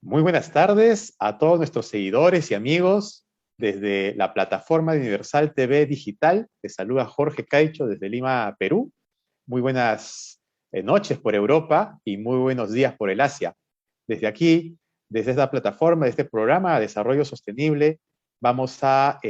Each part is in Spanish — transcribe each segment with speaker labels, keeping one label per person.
Speaker 1: Muy buenas tardes a todos nuestros seguidores y amigos desde la plataforma de Universal TV Digital. Les saluda Jorge Caicho desde Lima, Perú. Muy buenas noches por Europa y muy buenos días por el Asia. Desde aquí, desde esta plataforma, de este programa de Desarrollo Sostenible, vamos a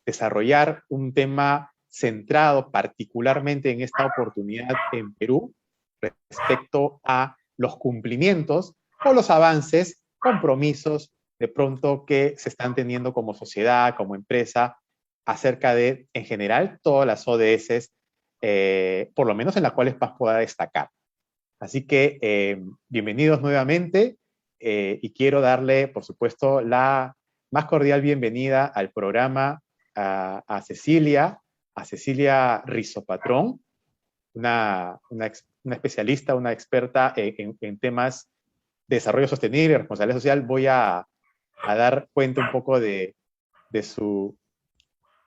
Speaker 1: desarrollar un tema centrado particularmente en esta oportunidad en Perú respecto a los cumplimientos o los avances, compromisos de pronto que se están teniendo como sociedad, como empresa, acerca de, en general, todas las ODS, por lo menos en las cuales más pueda destacar. Así que bienvenidos nuevamente y quiero darle, por supuesto, la más cordial bienvenida al programa a Cecilia Rizopatrón, una especialista, una experta en temas de desarrollo sostenible y responsabilidad social. Voy a dar cuenta un poco de su,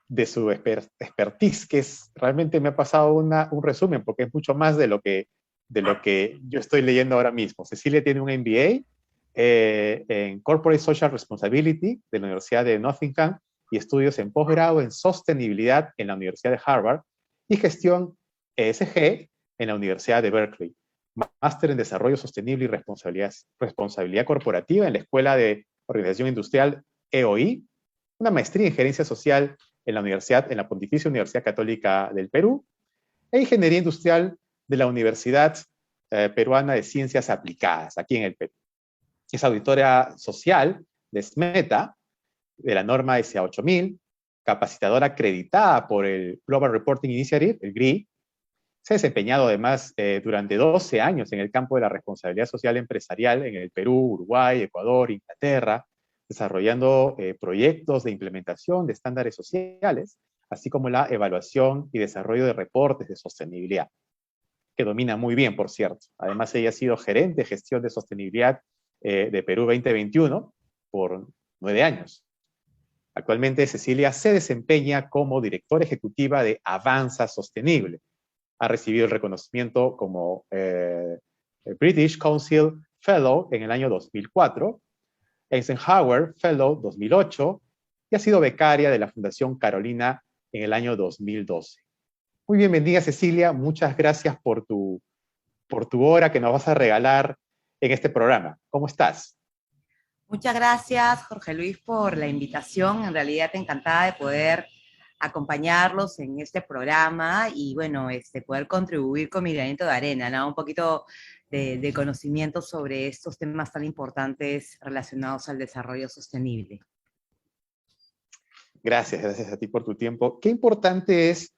Speaker 1: expertise, que realmente me ha pasado un resumen, porque es mucho más de lo que yo estoy leyendo ahora mismo. Cecilia tiene un MBA en Corporate Social Responsibility de la Universidad de Nottingham y estudios en posgrado en sostenibilidad en la Universidad de Harvard y gestión ESG en la Universidad de Berkeley. Máster en Desarrollo Sostenible y Responsabilidad Corporativa en la Escuela de Organización Industrial EOI, una maestría en Gerencia Social en la Pontificia Universidad Católica del Perú, e Ingeniería Industrial de la Universidad Peruana de Ciencias Aplicadas, aquí en el Perú. Es auditora social de SMETA, de la norma SA 8000, capacitadora acreditada por el Global Reporting Initiative, el GRI. Se ha desempeñado además durante 12 años en el campo de la responsabilidad social empresarial en el Perú, Uruguay, Ecuador, Inglaterra, desarrollando proyectos de implementación de estándares sociales, así como la evaluación y desarrollo de reportes de sostenibilidad, que domina muy bien, por cierto. Además, ella ha sido gerente de gestión de sostenibilidad de Perú 2021 por 9 años. Actualmente, Cecilia se desempeña como directora ejecutiva de Avanza Sostenible. Ha recibido el reconocimiento como British Council Fellow en el año 2004, Eisenhower Fellow 2008 y ha sido becaria de la Fundación Carolina en el año 2012. Muy bienvenida, Cecilia. Muchas gracias por tu hora que nos vas a regalar en este programa. ¿Cómo estás?
Speaker 2: Muchas gracias, Jorge Luis, por la invitación. En realidad encantada de poder acompañarlos en este programa y, bueno, poder contribuir con mi granito de arena, ¿no? Un poquito de conocimiento sobre estos temas tan importantes relacionados al desarrollo sostenible.
Speaker 1: Gracias a ti por tu tiempo. Qué importante es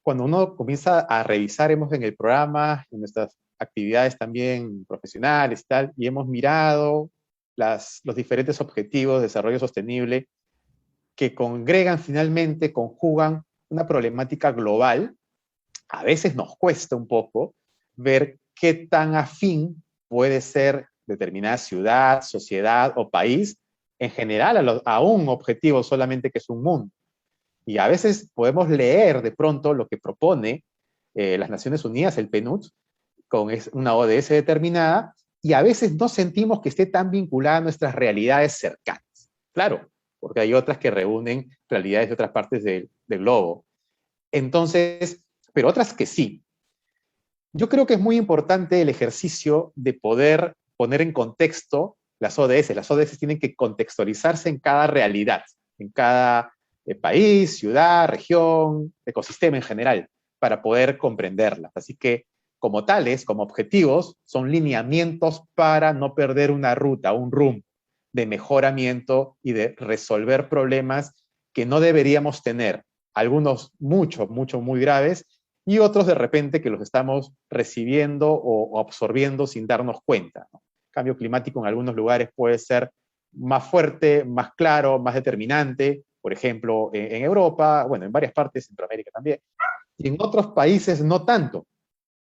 Speaker 1: cuando uno comienza a revisar, hemos en el programa, en nuestras actividades también profesionales y tal, y hemos mirado los diferentes objetivos de desarrollo sostenible que congregan finalmente, conjugan una problemática global. A veces nos cuesta un poco ver qué tan afín puede ser determinada ciudad, sociedad o país en general a un objetivo solamente que es un mundo. Y a veces podemos leer de pronto lo que propone las Naciones Unidas, el PNUD, con una ODS determinada, y a veces no sentimos que esté tan vinculada a nuestras realidades cercanas. Claro, porque hay otras que reúnen realidades de otras partes del globo. Entonces, pero otras que sí. Yo creo que es muy importante el ejercicio de poder poner en contexto las ODS. Las ODS tienen que contextualizarse en cada realidad, en cada país, ciudad, región, ecosistema en general, para poder comprenderlas. Así que, como tales, como objetivos, son lineamientos para no perder una ruta, un rumbo de mejoramiento y de resolver problemas que no deberíamos tener. Algunos muy graves, y otros de repente que los estamos recibiendo o absorbiendo sin darnos cuenta, ¿no? Cambio climático en algunos lugares puede ser más fuerte, más claro, más determinante, por ejemplo, en Europa, bueno, en varias partes, Centroamérica también, y en otros países no tanto.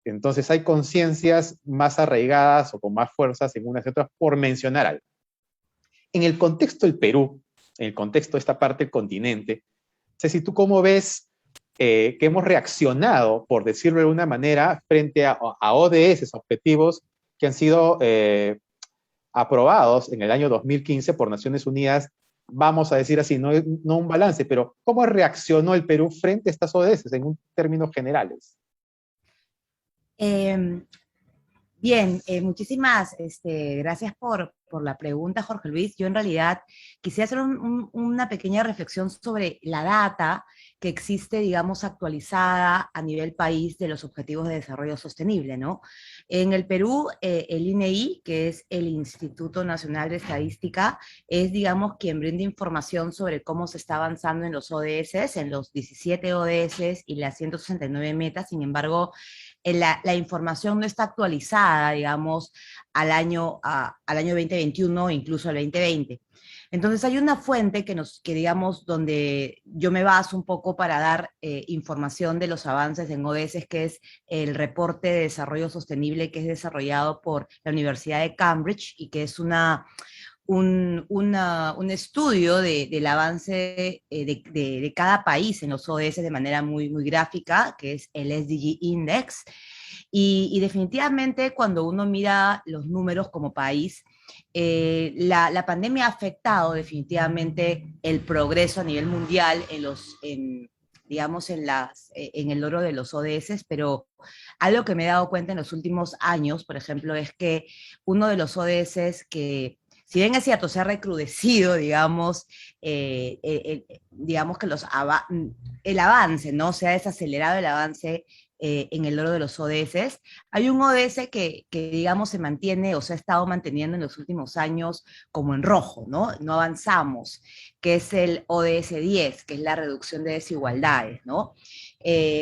Speaker 1: Entonces hay conciencias más arraigadas o con más fuerzas en unas y otras, por mencionar algo. En el contexto del Perú, en el contexto de esta parte del continente, Ceci, ¿tú cómo ves que hemos reaccionado, por decirlo de alguna manera, frente a ODS, objetivos que han sido aprobados en el año 2015 por Naciones Unidas, vamos a decir así, no un balance, pero ¿cómo reaccionó el Perú frente a estas ODS en términos generales?
Speaker 2: Bien, muchísimas gracias por la pregunta, Jorge Luis. Yo en realidad quisiera hacer una pequeña reflexión sobre la data que existe, digamos, actualizada a nivel país de los Objetivos de Desarrollo Sostenible, ¿no? En el Perú, el INEI, que es el Instituto Nacional de Estadística, es, digamos, quien brinda información sobre cómo se está avanzando en los ODS, en los 17 ODS y las 169 metas. Sin embargo, la información no está actualizada, digamos, al año 2021 o incluso al 2020. Entonces hay una fuente que digamos, donde yo me baso un poco para dar información de los avances en ODS, que es el reporte de desarrollo sostenible que es desarrollado por la Universidad de Cambridge y que es un estudio del avance de cada país en los ODS de manera muy, muy gráfica, que es el SDG Index. Y definitivamente cuando uno mira los números como país, la pandemia ha afectado definitivamente el progreso a nivel mundial digamos, en el logro de los ODS, pero algo que me he dado cuenta en los últimos años, por ejemplo, es que uno de los ODS que, si bien es cierto, se ha recrudecido, digamos, digamos que el avance, ¿no? Se ha desacelerado el avance en el logro de los ODS. Hay un ODS digamos, se mantiene o se ha estado manteniendo en los últimos años como en rojo, ¿no? No avanzamos, que es el ODS 10, que es la reducción de desigualdades, ¿no?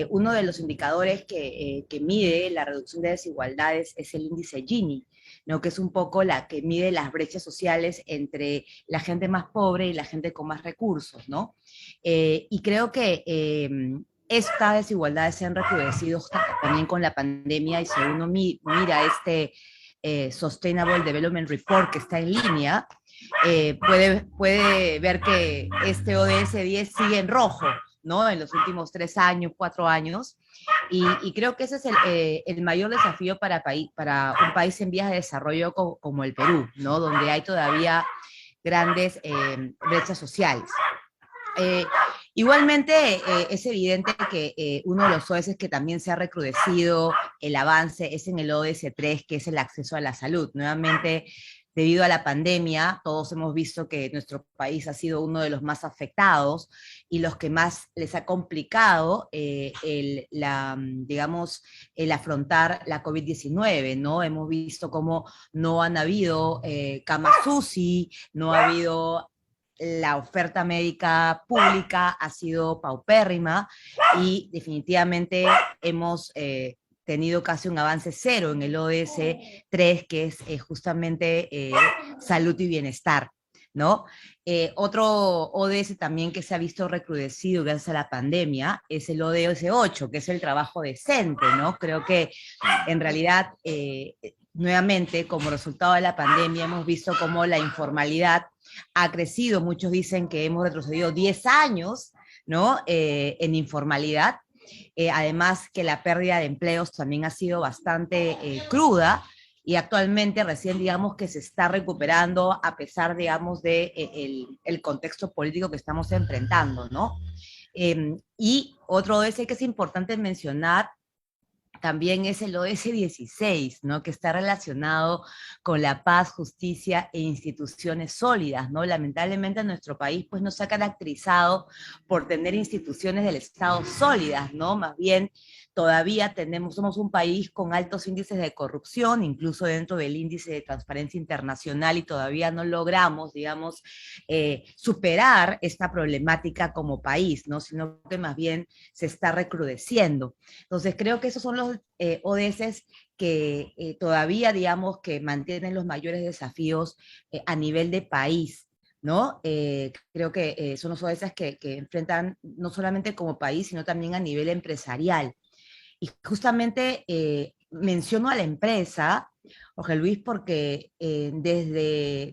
Speaker 2: Uno de los indicadores que mide la reducción de desigualdades es el índice Gini, ¿no? Que es un poco la que mide las brechas sociales entre la gente más pobre y la gente con más recursos, ¿no? Y creo que estas desigualdades se han recrudecido también con la pandemia, y si uno mira Sustainable Development Report que está en línea, puede ver que este ODS 10 sigue en rojo, ¿no? En los últimos 3 años, 4 años, y creo que ese es el mayor desafío para un país en vías de desarrollo como el Perú, ¿no? Donde hay todavía grandes brechas sociales. Igualmente, es evidente que uno de los ODS que también se ha recrudecido el avance es en el ODS 3, que es el acceso a la salud. Nuevamente, debido a la pandemia, todos hemos visto que nuestro país ha sido uno de los más afectados y los que más les ha complicado digamos, el afrontar la COVID-19, ¿no? Hemos visto cómo no han habido camas UCI, no ha habido la oferta médica pública ha sido paupérrima y definitivamente hemos tenido casi un avance cero en el ODS 3, que es justamente salud y bienestar, ¿no? Otro ODS también que se ha visto recrudecido gracias a la pandemia es el ODS 8, que es el trabajo decente, ¿no? Creo que en realidad, nuevamente, como resultado de la pandemia, hemos visto cómo la informalidad ha crecido. Muchos dicen que hemos retrocedido 10 años, ¿no? En informalidad. Además que la pérdida de empleos también ha sido bastante cruda, y actualmente recién digamos que se está recuperando a pesar, digamos, de el contexto político que estamos enfrentando, ¿no? Y otro de ese que es importante mencionar también es el ODS 16, ¿no? Que está relacionado con la paz, justicia e instituciones sólidas, ¿no? Lamentablemente nuestro país pues no se ha caracterizado por tener instituciones del Estado sólidas, ¿no? Más bien todavía somos un país con altos índices de corrupción, incluso dentro del índice de transparencia internacional, y todavía no logramos, digamos, superar esta problemática como país, ¿no? Sino que más bien se está recrudeciendo. Entonces creo que esos son los ODS que todavía, digamos, que mantienen los mayores desafíos a nivel de país, ¿no? Creo que son los ODS que enfrentan no solamente como país, sino también a nivel empresarial. Y justamente menciono a la empresa, Jorge Luis, porque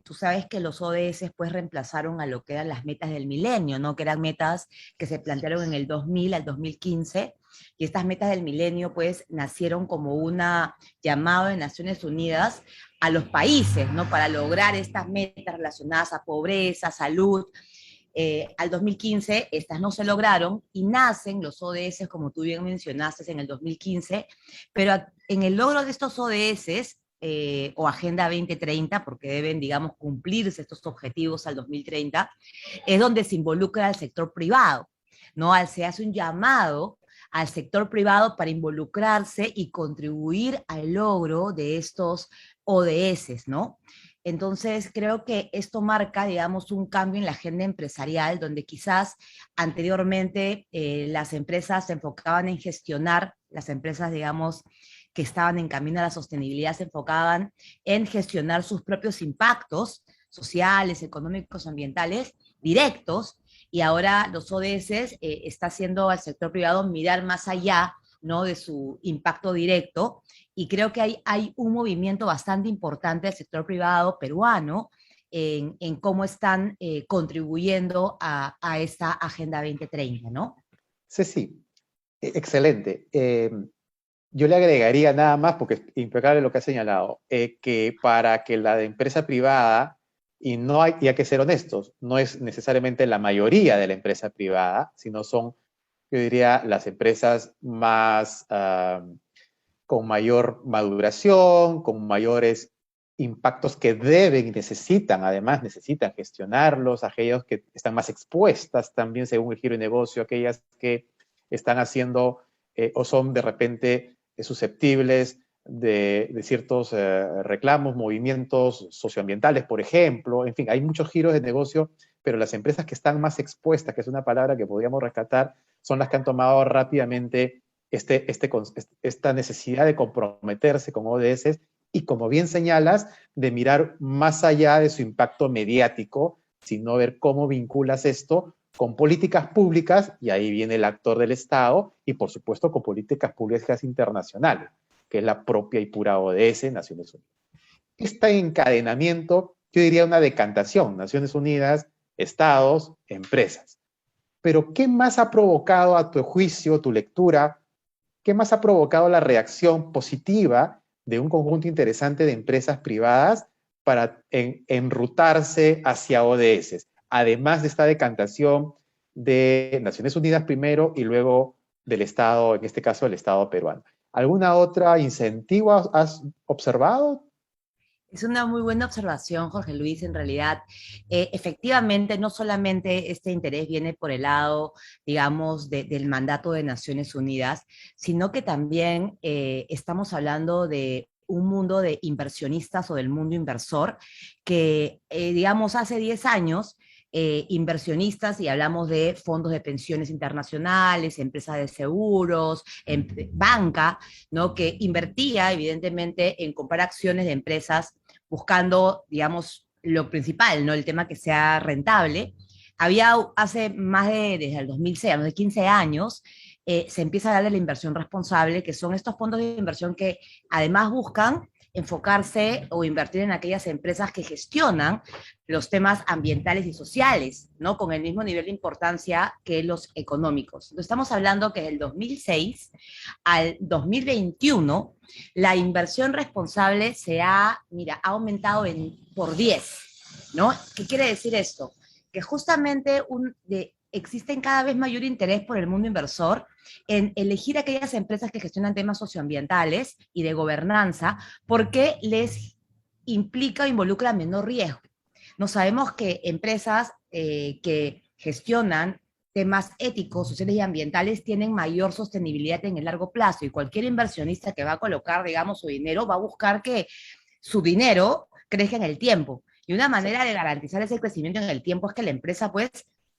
Speaker 2: tú sabes que los ODS pues reemplazaron a lo que eran las metas del milenio, ¿no? Que eran metas que se plantearon en el 2000 al 2015, y estas metas del milenio pues nacieron como una llamada de Naciones Unidas a los países, ¿no? Para lograr estas metas relacionadas a pobreza, salud. Al 2015 estas no se lograron y nacen los ODS, como tú bien mencionaste, en el 2015, pero en el logro de estos ODS, o Agenda 2030, porque deben, digamos, cumplirse estos objetivos al 2030, es donde se involucra al sector privado, ¿no? Se hace un llamado al sector privado para involucrarse y contribuir al logro de estos ODS, ¿no? Entonces, creo que esto marca, digamos, un cambio en la agenda empresarial, donde quizás anteriormente las empresas se enfocaban en gestionar, las empresas, digamos, que estaban en camino a la sostenibilidad, se enfocaban en gestionar sus propios impactos sociales, económicos, ambientales, directos, y ahora los ODS está haciendo al sector privado mirar más allá, ¿no? De su impacto directo, y creo que hay un movimiento bastante importante del sector privado peruano en cómo están contribuyendo a esta Agenda 2030, ¿no?
Speaker 1: Ceci, excelente. Yo le agregaría nada más, porque es impecable lo que ha señalado, que para que la empresa privada, y hay que ser honestos, no es necesariamente la mayoría de la empresa privada, sino son, yo diría, las empresas más, con mayor maduración, con mayores impactos que deben y necesitan, además necesitan gestionarlos, aquellos que están más expuestas también según el giro de negocio, aquellas que están haciendo o son de repente susceptibles de ciertos reclamos, movimientos socioambientales, por ejemplo. En fin, hay muchos giros de negocio, pero las empresas que están más expuestas, que es una palabra que podríamos rescatar, son las que han tomado rápidamente esta necesidad de comprometerse con ODS y, como bien señalas, de mirar más allá de su impacto mediático, sino ver cómo vinculas esto con políticas públicas, y ahí viene el actor del Estado, y por supuesto con políticas públicas internacionales, que es la propia y pura ODS, Naciones Unidas. Este encadenamiento, yo diría una decantación, Naciones Unidas, Estados, empresas. Pero ¿qué más ha provocado a tu juicio, tu lectura, qué más ha provocado la reacción positiva de un conjunto interesante de empresas privadas para enrutarse hacia ODS? Además de esta decantación de Naciones Unidas primero y luego del Estado, en este caso el Estado peruano. ¿Alguna otra incentivo has observado?
Speaker 2: Es una muy buena observación, Jorge Luis. En realidad, efectivamente, no solamente este interés viene por el lado, digamos, del mandato de Naciones Unidas, sino que también estamos hablando de un mundo de inversionistas o del mundo inversor que, digamos, hace 10 años, inversionistas, y hablamos de fondos de pensiones internacionales, empresas de seguros, banca, ¿no? Que invertía evidentemente en comprar acciones de empresas buscando, digamos, lo principal, ¿no? El tema que sea rentable. Había hace más desde el 2006, más de 15 años, se empieza a dar de la inversión responsable, que son estos fondos de inversión que además buscan enfocarse o invertir en aquellas empresas que gestionan los temas ambientales y sociales, ¿no? Con el mismo nivel de importancia que los económicos. Entonces, estamos hablando que del 2006 al 2021, la inversión responsable ha aumentado por 10, ¿no? ¿Qué quiere decir esto? Que justamente existen cada vez mayor interés por el mundo inversor en elegir aquellas empresas que gestionan temas socioambientales y de gobernanza porque les implica o involucra menor riesgo. No sabemos que empresas que gestionan temas éticos, sociales y ambientales tienen mayor sostenibilidad en el largo plazo, y cualquier inversionista que va a colocar, digamos, su dinero va a buscar que su dinero crezca en el tiempo. Y una manera de garantizar ese crecimiento en el tiempo es que la empresa, pues,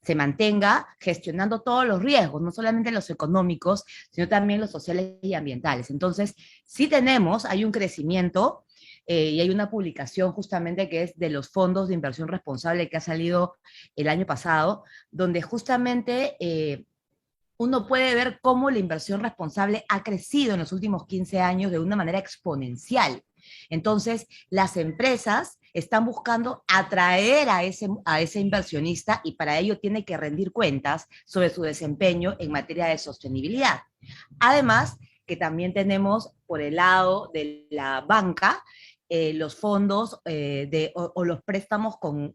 Speaker 2: se mantenga gestionando todos los riesgos, no solamente los económicos, sino también los sociales y ambientales. Entonces, sí hay un crecimiento, y hay una publicación justamente que es de los fondos de inversión responsable que ha salido el año pasado, donde justamente uno puede ver cómo la inversión responsable ha crecido en los últimos 15 años de una manera exponencial. Entonces, las empresas están buscando atraer a ese inversionista, y para ello tiene que rendir cuentas sobre su desempeño en materia de sostenibilidad. Además, que también tenemos por el lado de la banca los fondos o los préstamos con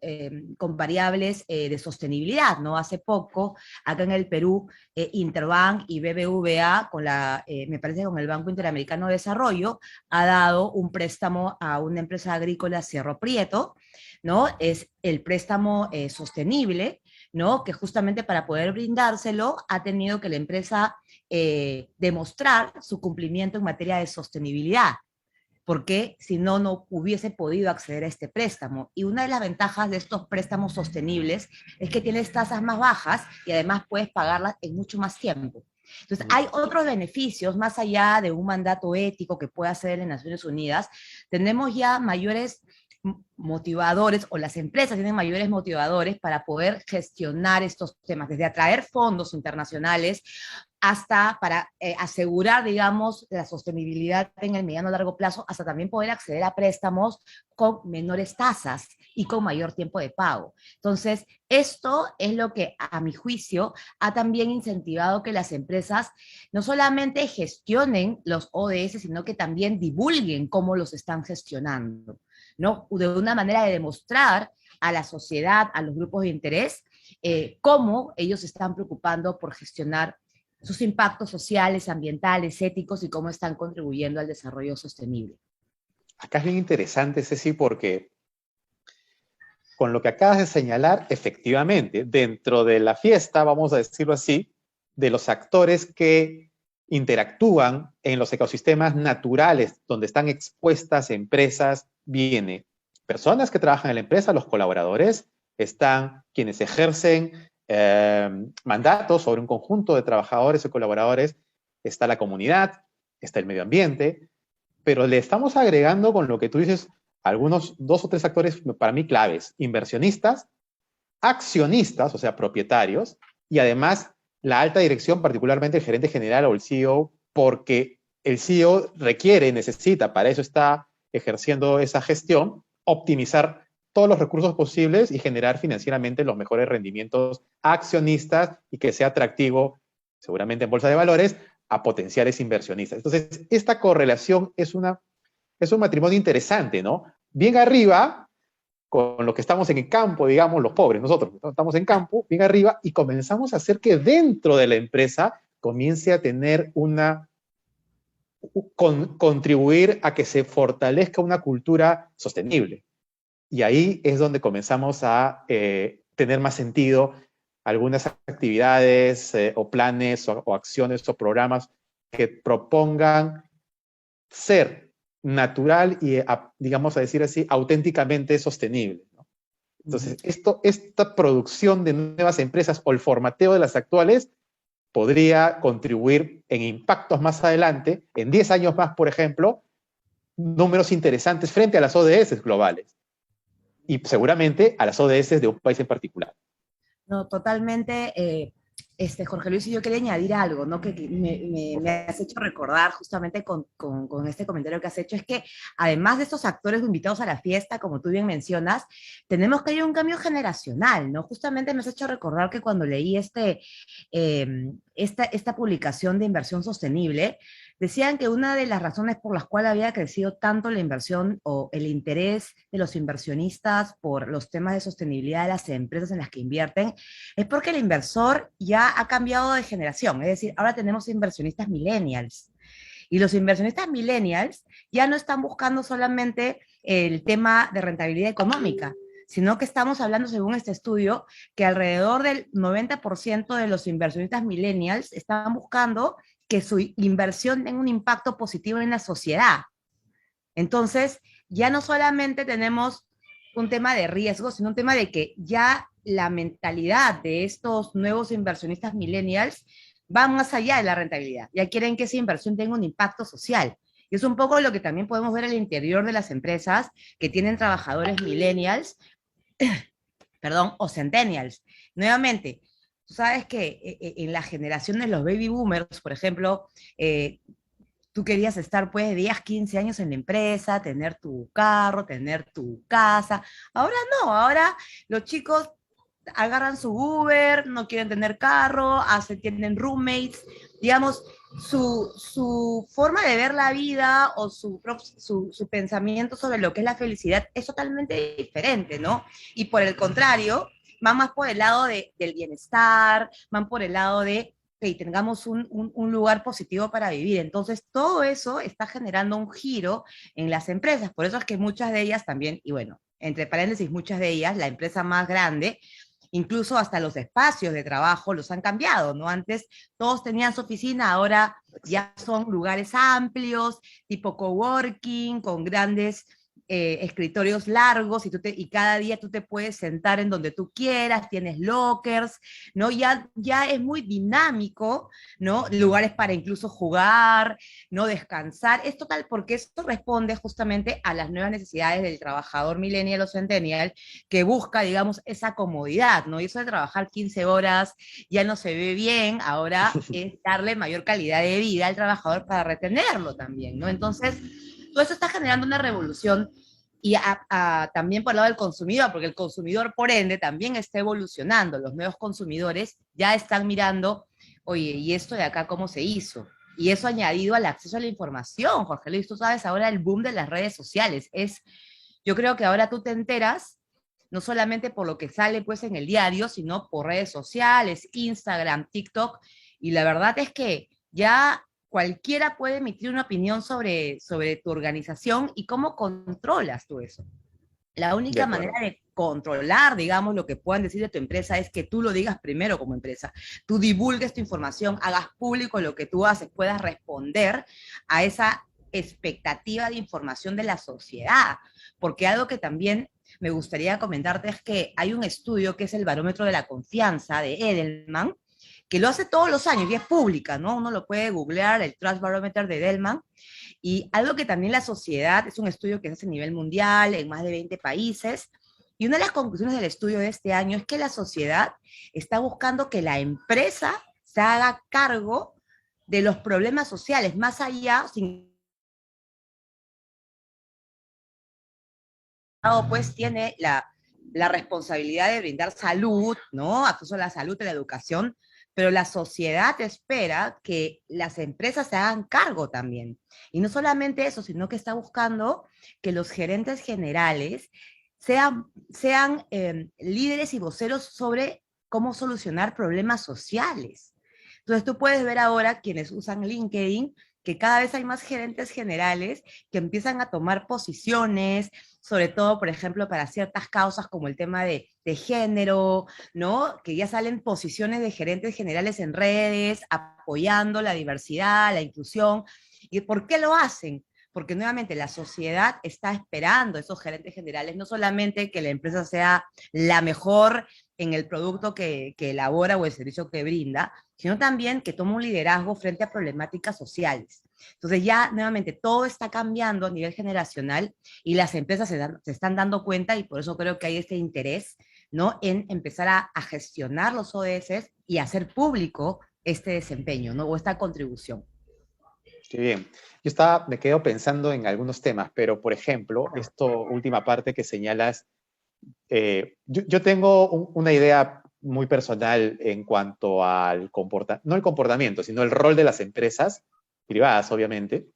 Speaker 2: variables de sostenibilidad, ¿no? Hace poco, acá en el Perú, Interbank y BBVA, me parece con el Banco Interamericano de Desarrollo, ha dado un préstamo a una empresa agrícola, Cerro Prieto, ¿no? Es el préstamo sostenible, ¿no? Que justamente para poder brindárselo ha tenido que la empresa demostrar su cumplimiento en materia de sostenibilidad, porque si no, no hubiese podido acceder a este préstamo. Y una de las ventajas de estos préstamos sostenibles es que tienes tasas más bajas y además puedes pagarlas en mucho más tiempo. Entonces, hay otros beneficios, más allá de un mandato ético que pueda hacer en Naciones Unidas. Tenemos ya mayores motivadores, o las empresas tienen mayores motivadores para poder gestionar estos temas, desde atraer fondos internacionales hasta para asegurar, digamos, la sostenibilidad en el mediano a largo plazo, hasta también poder acceder a préstamos con menores tasas y con mayor tiempo de pago. Entonces, esto es lo que, a mi juicio, ha también incentivado que las empresas no solamente gestionen los ODS, sino que también divulguen cómo los están gestionando, ¿no? De una manera de demostrar a la sociedad, a los grupos de interés, cómo ellos se están preocupando por gestionar sus impactos sociales, ambientales, éticos y cómo están contribuyendo al desarrollo sostenible.
Speaker 1: Acá es bien interesante, Ceci, porque con lo que acabas de señalar, efectivamente, dentro de la fiesta, vamos a decirlo así, de los actores que interactúan en los ecosistemas naturales donde están expuestas empresas, viene personas que trabajan en la empresa, los colaboradores, están quienes ejercen mandatos sobre un conjunto de trabajadores y colaboradores, está la comunidad, está el medio ambiente, pero le estamos agregando con lo que tú dices algunos 2 o 3 actores para mí claves: inversionistas, accionistas, o sea, propietarios, y además la alta dirección, particularmente el gerente general o el CEO, porque el CEO requiere, necesita, para eso está ejerciendo esa gestión, optimizar todos los recursos posibles y generar financieramente los mejores rendimientos a accionistas y que sea atractivo, seguramente en bolsa de valores, a potenciales inversionistas. Entonces, esta correlación es un matrimonio interesante, ¿no? Bien arriba, con los que estamos en el campo, digamos, los pobres, nosotros estamos en campo, bien arriba, y comenzamos a hacer que dentro de la empresa comience a tener contribuir a que se fortalezca una cultura sostenible. Y ahí es donde comenzamos a tener más sentido algunas actividades o planes o acciones o programas que propongan ser natural y, digamos a decir así, auténticamente sostenible, ¿no? Entonces, esta producción de nuevas empresas o el formateo de las actuales podría contribuir en impactos más adelante, en 10 años más, por ejemplo, números interesantes frente a las ODS globales y seguramente a las ODS de un país en particular.
Speaker 2: No, totalmente. Jorge Luis, y yo quería añadir algo, ¿no? Que me has hecho recordar justamente con este comentario que has hecho, es que además de estos actores invitados a la fiesta, como tú bien mencionas, tenemos que ir a un cambio generacional, ¿no? Justamente me has hecho recordar que cuando leí esta publicación de inversión sostenible, decían que una de las razones por las cuales había crecido tanto la inversión o el interés de los inversionistas por los temas de sostenibilidad de las empresas en las que invierten es porque el inversor ya ha cambiado de generación. Es decir, ahora tenemos inversionistas millennials. Y los inversionistas millennials ya no están buscando solamente el tema de rentabilidad económica, sino que estamos hablando, según este estudio, que alrededor del 90% de los inversionistas millennials están buscando que su inversión tenga un impacto positivo en la sociedad. Entonces, ya no solamente tenemos un tema de riesgo, sino un tema de que ya la mentalidad de estos nuevos inversionistas millennials va más allá de la rentabilidad. Ya quieren que esa inversión tenga un impacto social. Y es un poco lo que también podemos ver al interior de las empresas que tienen trabajadores millennials, perdón, o centennials. Nuevamente, tú sabes que en las generaciones, los baby boomers, por ejemplo, tú querías estar pues 10, 15 años en la empresa, tener tu carro, tener tu casa. Ahora no, ahora los chicos agarran su Uber, no quieren tener carro, tienen roommates. Digamos, su forma de ver la vida o su pensamiento sobre lo que es la felicidad es totalmente diferente, ¿no? Y por el contrario, van más por el lado del bienestar, van por el lado de que tengamos un lugar positivo para vivir. Entonces, todo eso está generando un giro en las empresas. Por eso es que muchas de ellas también, y bueno, entre paréntesis, muchas de ellas, la empresa más grande, incluso hasta los espacios de trabajo los han cambiado, ¿no? Antes todos tenían su oficina, ahora ya son lugares amplios, tipo coworking, con grandes escritorios largos y cada día tú te puedes sentar en donde tú quieras, tienes lockers, ¿no? Ya es muy dinámico, ¿no? Lugares para incluso jugar, ¿no? Descansar. Es total porque esto responde justamente a las nuevas necesidades del trabajador millennial o centennial que busca, digamos, esa comodidad, ¿no? Y eso de trabajar 15 horas ya no se ve bien, ahora es darle mayor calidad de vida al trabajador para retenerlo también, ¿no? Entonces, todo eso está generando una revolución y también por el lado del consumidor, porque el consumidor, por ende, también está evolucionando. Los nuevos consumidores ya están mirando, oye, ¿y esto de acá cómo se hizo? Y eso añadido al acceso a la información, Jorge Luis, tú sabes ahora el boom de las redes sociales. Yo creo que ahora tú te enteras no solamente por lo que sale pues en el diario, sino por redes sociales, Instagram, TikTok, y la verdad es que ya cualquiera puede emitir una opinión sobre tu organización y cómo controlas tú eso. La
Speaker 1: De
Speaker 2: única manera
Speaker 1: acuerdo.
Speaker 2: de controlar, digamos, lo que puedan decir de tu empresa es que tú lo digas primero como empresa. Tú divulgues tu información, hagas público lo que tú haces, puedas responder a esa expectativa de información de la sociedad. Porque algo que también me gustaría comentarte es que hay un estudio que es el barómetro de la confianza de Edelman, que lo hace todos los años y es pública, ¿no? Uno lo puede googlear, el Trust Barometer de Edelman, y algo que también la sociedad, es un estudio que se hace a nivel mundial, en más de 20 países, y una de las conclusiones del estudio de este año es que la sociedad está buscando que la empresa se haga cargo de los problemas sociales, más allá, sin pues tiene la responsabilidad de brindar salud, ¿no? Acceso a la salud, a la educación, pero la sociedad espera que las empresas se hagan cargo también. Y no solamente eso, sino que está buscando que los gerentes generales sean líderes y voceros sobre cómo solucionar problemas sociales. Entonces tú puedes ver ahora quienes usan LinkedIn que cada vez hay más gerentes generales que empiezan a tomar posiciones, sobre todo, por ejemplo, para ciertas causas como el tema de género, ¿no? Que ya salen posiciones de gerentes generales en redes, apoyando la diversidad, la inclusión. ¿Y por qué lo hacen? Porque nuevamente la sociedad está esperando a esos gerentes generales, no solamente que la empresa sea la mejor en el producto que elabora o el servicio que brinda, sino también que tome un liderazgo frente a problemáticas sociales. Entonces ya nuevamente todo está cambiando a nivel generacional y las empresas se están dando cuenta y por eso creo que hay este interés, ¿no? En empezar a gestionar los ODS y hacer público este desempeño, ¿no? O esta contribución.
Speaker 1: Qué bien. Me quedo pensando en algunos temas, pero por ejemplo, esta última parte que señalas, yo tengo una idea muy personal en cuanto al comportamiento, no el comportamiento, sino el rol de las empresas privadas, obviamente.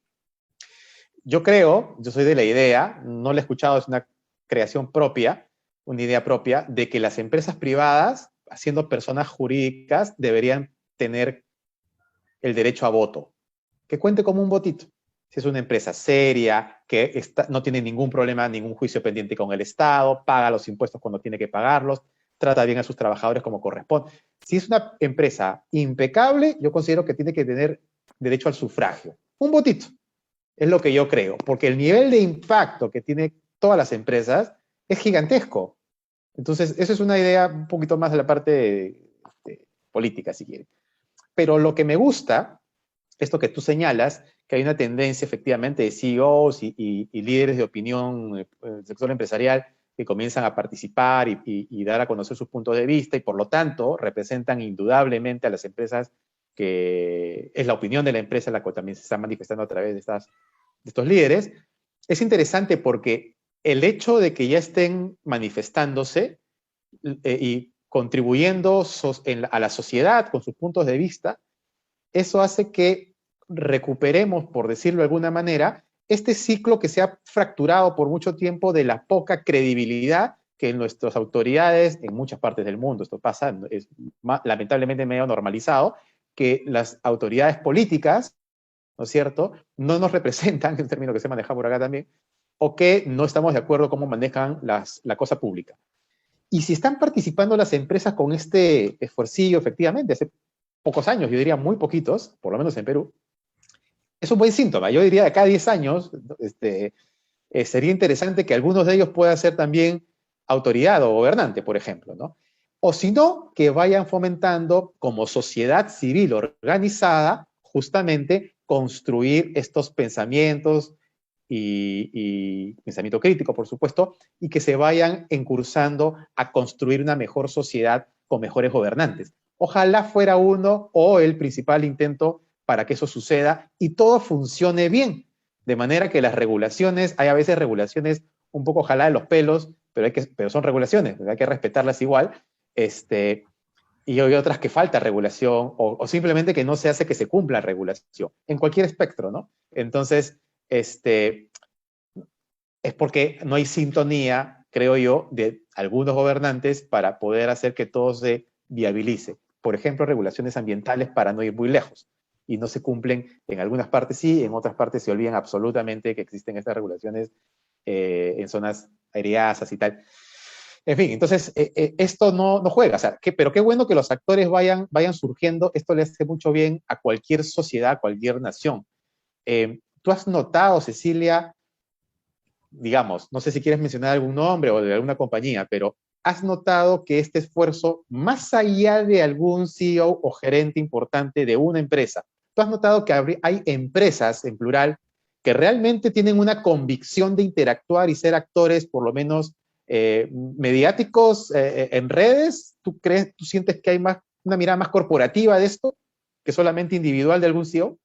Speaker 1: Yo soy de la idea, no la he escuchado, es una creación propia, una idea propia, de que las empresas privadas, siendo personas jurídicas, deberían tener el derecho a voto, que cuente como un votito. Si es una empresa seria, que no tiene ningún problema, ningún juicio pendiente con el Estado, paga los impuestos cuando tiene que pagarlos, trata bien a sus trabajadores como corresponde. Si es una empresa impecable, yo considero que tiene que tener derecho al sufragio. Un votito. Es lo que yo creo, porque el nivel de impacto que tiene todas las empresas es gigantesco. Entonces, eso es una idea un poquito más de la parte política, si quiere. Pero lo que me gusta, esto que tú señalas, que hay una tendencia efectivamente de CEOs y líderes de opinión del sector empresarial que comienzan a participar y dar a conocer sus puntos de vista y por lo tanto representan indudablemente a las empresas, que es la opinión de la empresa la que también se está manifestando a través de estos líderes. Es interesante porque el hecho de que ya estén manifestándose y contribuyendo a la sociedad con sus puntos de vista, eso hace que recuperemos, por decirlo de alguna manera, este ciclo que se ha fracturado por mucho tiempo de la poca credibilidad que nuestras autoridades en muchas partes del mundo, esto pasa, es lamentablemente medio normalizado, que las autoridades políticas, ¿no es cierto?, no nos representan, es un término que se maneja por acá también, o que no estamos de acuerdo cómo manejan la cosa pública. Y si están participando las empresas con este esfuercillo, efectivamente, hace pocos años, yo diría muy poquitos, por lo menos en Perú, es un buen síntoma. Yo diría que cada 10 años sería interesante que algunos de ellos puedan ser también autoridad o gobernante, por ejemplo, ¿no? O si no, que vayan fomentando como sociedad civil organizada justamente construir estos pensamientos y pensamiento crítico, por supuesto, y que se vayan encursando a construir una mejor sociedad con mejores gobernantes. Ojalá fuera uno o el principal intento para que eso suceda y todo funcione bien. De manera que las regulaciones, hay a veces regulaciones un poco jaladas de los pelos, pero son regulaciones, hay que respetarlas igual. Y hay otras que falta regulación o simplemente que no se hace que se cumpla regulación, en cualquier espectro, ¿no? Entonces, es porque no hay sintonía, creo yo, de algunos gobernantes para poder hacer que todo se viabilice. Por ejemplo, regulaciones ambientales para no ir muy lejos. Y no se cumplen en algunas partes sí, en otras partes se olvidan absolutamente que existen estas regulaciones en zonas aireadas y tal. En fin, entonces esto no juega, o sea, pero qué bueno que los actores vayan surgiendo, esto le hace mucho bien a cualquier sociedad, a cualquier nación. ¿Tú has notado, Cecilia, digamos, no sé si quieres mencionar algún nombre o de alguna compañía, pero has notado que este esfuerzo, más allá de algún CEO o gerente importante de una empresa, tú has notado que hay empresas, en plural, que realmente tienen una convicción de interactuar y ser actores, por lo menos mediáticos en redes? ¿Tú sientes que hay una mirada más corporativa de esto que solamente individual de algún CEO?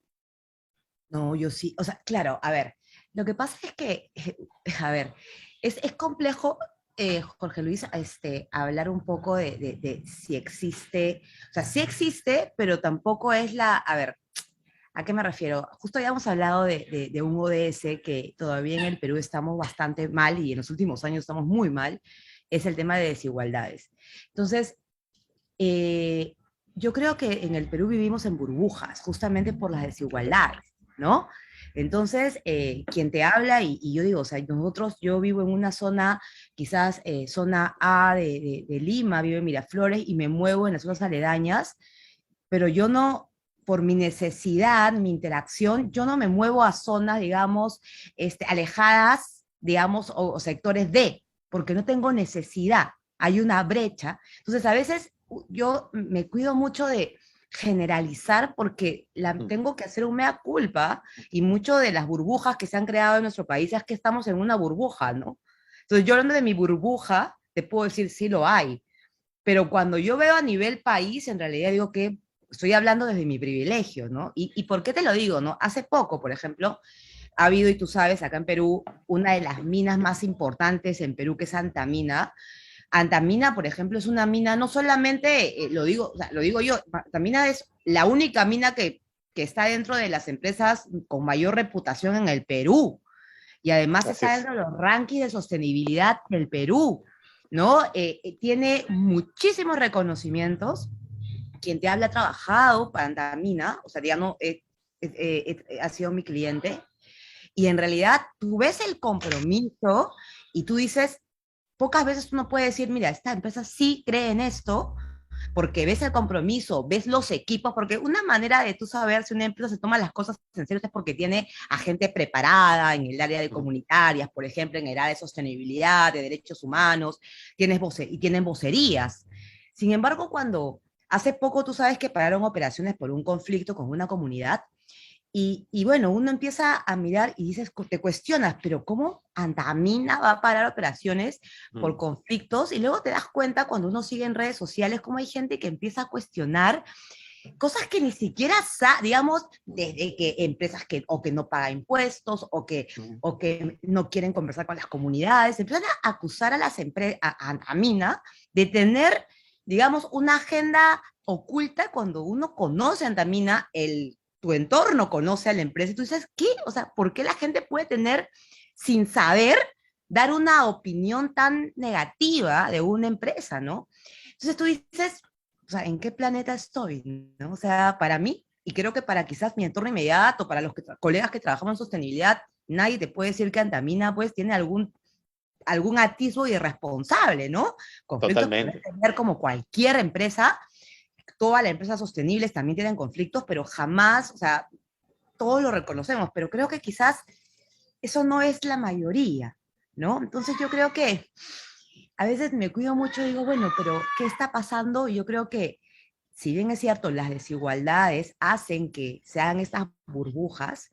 Speaker 2: No, yo sí, o sea, claro, a ver, lo que pasa es que, a ver, es complejo, Jorge Luis, hablar un poco de si existe, o sea, sí existe, pero tampoco es a ver, ¿a qué me refiero? Justo habíamos hablado de un ODS que todavía en el Perú estamos bastante mal y en los últimos años estamos muy mal, es el tema de desigualdades. Entonces, eh, yo creo que en el Perú vivimos en burbujas, justamente por las desigualdades, ¿no? Entonces, quien te habla, y yo digo, o sea, yo vivo en una zona, quizás zona A de Lima, vivo en Miraflores y me muevo en las zonas aledañas, pero yo no, por mi necesidad, mi interacción, yo no me muevo a zonas, digamos, alejadas, digamos, o sectores D, porque no tengo necesidad, hay una brecha. Entonces, a veces yo me cuido mucho de generalizar porque tengo que hacer un mea culpa y mucho de las burbujas que se han creado en nuestro país es que estamos en una burbuja, ¿no? Entonces yo hablando de mi burbuja, te puedo decir sí lo hay, pero cuando yo veo a nivel país, en realidad digo que estoy hablando desde mi privilegio, ¿no? ¿Y por qué te lo digo, no? Hace poco, por ejemplo, ha habido, y tú sabes, acá en Perú, una de las minas más importantes en Perú, que es Antamina. Antamina, por ejemplo, es una mina, no solamente, o sea, lo digo yo, Antamina es la única mina que está dentro de las empresas con mayor reputación en el Perú. Y además
Speaker 1: Así
Speaker 2: está
Speaker 1: es.
Speaker 2: dentro de los rankings de sostenibilidad del Perú, ¿no? Tiene muchísimos reconocimientos. Quien te habla ha trabajado para Antamina, o sea, ya no ha sido mi cliente, y en realidad tú ves el compromiso y tú dices, pocas veces uno puede decir, mira, esta empresa sí cree en esto, porque ves el compromiso, ves los equipos, porque una manera de tú saber si una empresa se toma las cosas en serio es porque tiene a gente preparada en el área de comunitarias, por ejemplo, en el área de sostenibilidad, de derechos humanos, y tienen vocerías. Sin embargo, cuando hace poco tú sabes que pararon operaciones por un conflicto con una comunidad, bueno, uno empieza a mirar y dices, te cuestionas, pero ¿cómo Antamina va a parar operaciones por conflictos? Y luego te das cuenta cuando uno sigue en redes sociales cómo hay gente que empieza a cuestionar cosas que ni siquiera, digamos, desde que empresas o que no pagan impuestos o que no quieren conversar con las comunidades, empiezan a acusar a las empresas, a Antamina, de tener, digamos, una agenda oculta cuando uno conoce a Antamina, tu entorno conoce a la empresa y tú dices, ¿qué? O sea, ¿por qué la gente puede tener, sin saber, dar una opinión tan negativa de una empresa, ¿no? Entonces tú dices, o sea, ¿en qué planeta estoy? ¿No? O sea, para mí, y creo que para quizás mi entorno inmediato, para los colegas que trabajamos en sostenibilidad, nadie te puede decir que Antamina pues tiene algún atisbo irresponsable, ¿no? Conflictos que pueden
Speaker 1: Totalmente.
Speaker 2: tener como cualquier empresa, todas las empresas sostenibles también tienen conflictos, pero jamás, o sea, todos lo reconocemos, pero creo que quizás eso no es la mayoría, ¿no? Entonces yo creo que a veces me cuido mucho y digo, bueno, pero ¿qué está pasando? Y yo creo que, si bien es cierto, las desigualdades hacen que sean estas burbujas,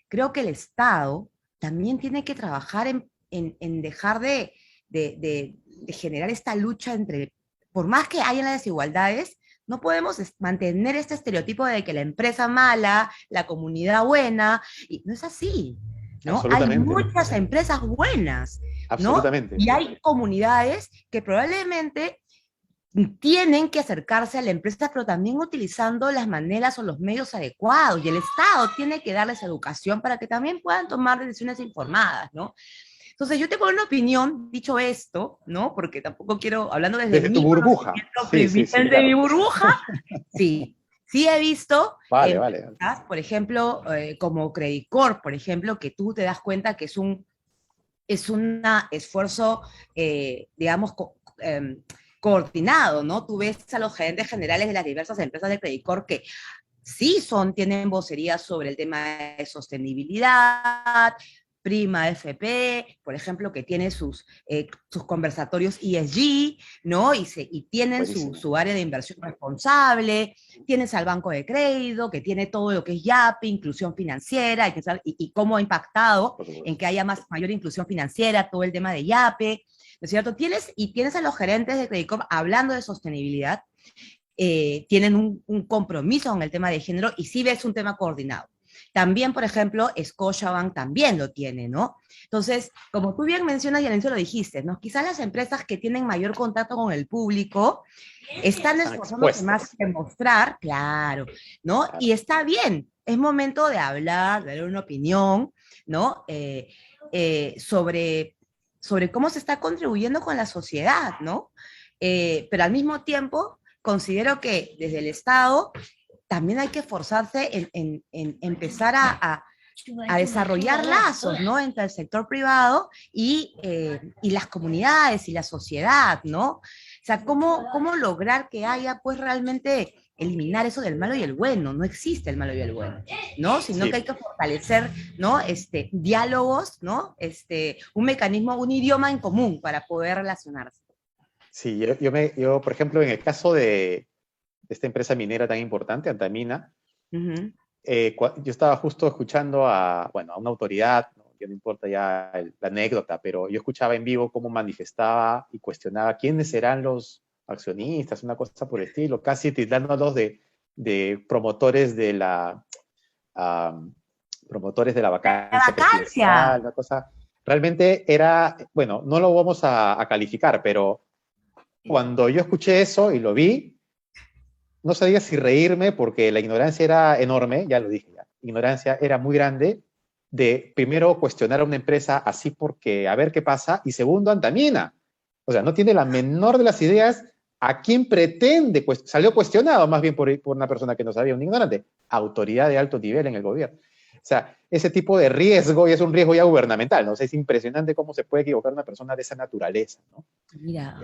Speaker 2: creo que el Estado también tiene que trabajar en dejar de generar esta lucha entre, por más que haya las desigualdades, no podemos mantener este estereotipo de que la empresa mala, la comunidad buena, y no es así, ¿no? Hay
Speaker 1: Absolutamente.
Speaker 2: muchas empresas buenas, ¿no?
Speaker 1: Absolutamente.
Speaker 2: Y hay comunidades que probablemente tienen que acercarse a la empresa, pero también utilizando las maneras o los medios adecuados. Y el Estado tiene que darles educación para que también puedan tomar decisiones informadas, ¿no? Entonces, yo tengo una opinión, dicho esto, ¿no? Porque tampoco quiero, hablando desde
Speaker 1: Desde tu
Speaker 2: mi
Speaker 1: burbuja. Sí, sí, sí,
Speaker 2: desde mi
Speaker 1: claro.
Speaker 2: burbuja, sí, sí he visto
Speaker 1: Vale, vale.
Speaker 2: empresas, por ejemplo, como Credit Corp, por ejemplo, que tú te das cuenta que es un esfuerzo, digamos, coordinado, ¿no? Tú ves a los gerentes generales de las diversas empresas de Credit Corp que sí tienen vocerías sobre el tema de sostenibilidad, Prima FP, por ejemplo, que tiene sus conversatorios ESG, ¿no? Y tienen
Speaker 1: Buenísimo.
Speaker 2: su área de inversión responsable, tienes al Banco de Crédito, que tiene todo lo que es YAPI, inclusión financiera, y cómo ha impactado
Speaker 1: Por
Speaker 2: en
Speaker 1: supuesto.
Speaker 2: que haya mayor inclusión financiera, todo el tema de YAPE, ¿no es cierto? Tienes a los gerentes de Credit Corp hablando de sostenibilidad, tienen un compromiso con el tema de género y sí ves un tema coordinado. También, por ejemplo, Scotiabank también lo tiene, ¿no? Entonces, como tú bien mencionas y al inicio lo dijiste, ¿no? Quizás las empresas que tienen mayor contacto con el público están
Speaker 1: Están
Speaker 2: esforzándose más
Speaker 1: expuestas.
Speaker 2: en mostrar, claro, ¿no?
Speaker 1: Claro.
Speaker 2: Y está bien, es momento de hablar, de dar una opinión, ¿no? Sobre cómo se está contribuyendo con la sociedad, ¿no? Pero al mismo tiempo, considero que desde el Estado también hay que esforzarse en empezar a desarrollar lazos, ¿no? Entre el sector privado y las comunidades y la sociedad, ¿no? O sea, ¿cómo lograr que haya, pues, realmente eliminar eso del malo y el bueno? No existe el malo y el bueno, ¿no? Sino que hay
Speaker 1: Sí,
Speaker 2: que fortalecer, ¿no? Diálogos, ¿no? Un mecanismo, un idioma en común para poder relacionarse.
Speaker 1: sí. Yo, por ejemplo, en el caso de esta empresa minera tan importante, Antamina,
Speaker 2: Ujú.
Speaker 1: yo estaba justo escuchando bueno, a una autoridad, ¿no? Que no importa ya la anécdota, pero yo escuchaba en vivo cómo manifestaba y cuestionaba quiénes serán los accionistas, una cosa por el estilo, casi tildándolos de promotores um, promotores de la
Speaker 2: La
Speaker 1: vacancia
Speaker 2: vacancia.
Speaker 1: presidencial, una cosa. Realmente era, bueno, no lo vamos a calificar, pero cuando yo escuché eso y lo vi, no sabía si reírme porque la ignorancia era enorme, ya lo dije ya, ignorancia era muy grande de primero cuestionar a una empresa así porque a ver qué pasa y segundo Antamina. O sea, no tiene la menor de las ideas a quién pretende, pues salió cuestionado más bien por una persona que no sabía, un ignorante, autoridad de alto nivel en el gobierno. O sea, ese tipo de riesgo, y es un riesgo ya gubernamental, ¿no? O sea, es impresionante cómo se puede equivocar una persona de esa naturaleza, ¿no?
Speaker 2: Mira,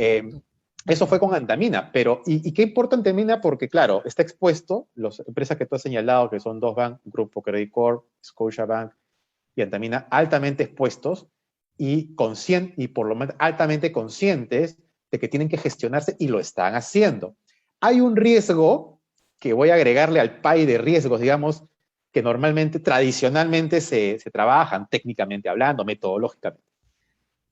Speaker 1: Eso fue con Antamina, pero ¿y qué importa Antamina? Porque, claro, está expuesto, las empresas que tú has señalado, que son dos bancos, Grupo Credit Corp, Scotiabank y Antamina, altamente expuestos y por lo menos altamente conscientes de que tienen que gestionarse y lo están haciendo. Hay un riesgo que voy a agregarle al pay de riesgos, digamos, que normalmente, tradicionalmente se trabajan técnicamente hablando, metodológicamente.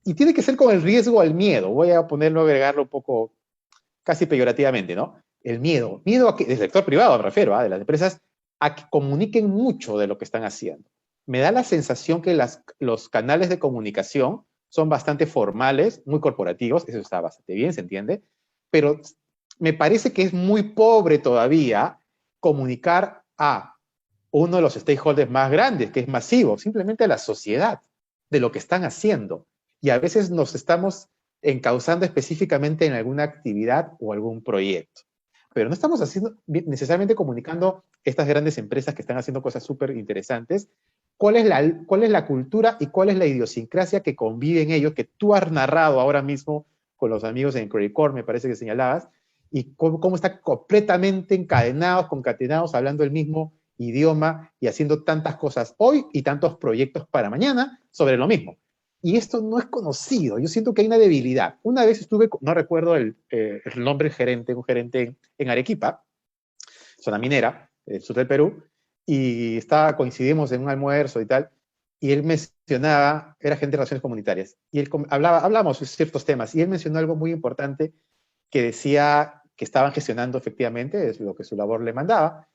Speaker 1: Y tiene que ser con el riesgo al miedo. Voy a ponerlo, agregarlo un poco casi peyorativamente, ¿no? El miedo. Miedo a que, del sector privado me refiero, de las empresas, a que comuniquen mucho de lo que están haciendo. Me da la sensación que los canales de comunicación son bastante formales, muy corporativos, eso está bastante bien, se entiende, pero me parece que es muy pobre todavía comunicar a uno de los stakeholders más grandes, que es masivo, simplemente la sociedad, de lo que están haciendo. Y a veces nos estamos encauzando específicamente en alguna actividad o algún proyecto. Pero no estamos haciendo, necesariamente comunicando estas grandes empresas que están haciendo cosas súper interesantes, cuál es la cultura y cuál es la idiosincrasia que convive en ellos, que tú has narrado ahora mismo con los amigos en Credit Corp, me parece que señalabas, y cómo están completamente encadenados, concatenados, hablando el mismo idioma y haciendo tantas cosas hoy y tantos proyectos para mañana sobre lo mismo. Y esto no es conocido. Yo siento que hay una debilidad. Una vez estuve, no recuerdo el nombre del gerente, un gerente en Arequipa, zona minera, el sur del Perú, y coincidimos en un almuerzo y tal, y él mencionaba, era gente de relaciones comunitarias, y él hablábamos de ciertos temas, y él mencionó algo muy importante que decía que estaban gestionando efectivamente, es lo que su labor le mandaba,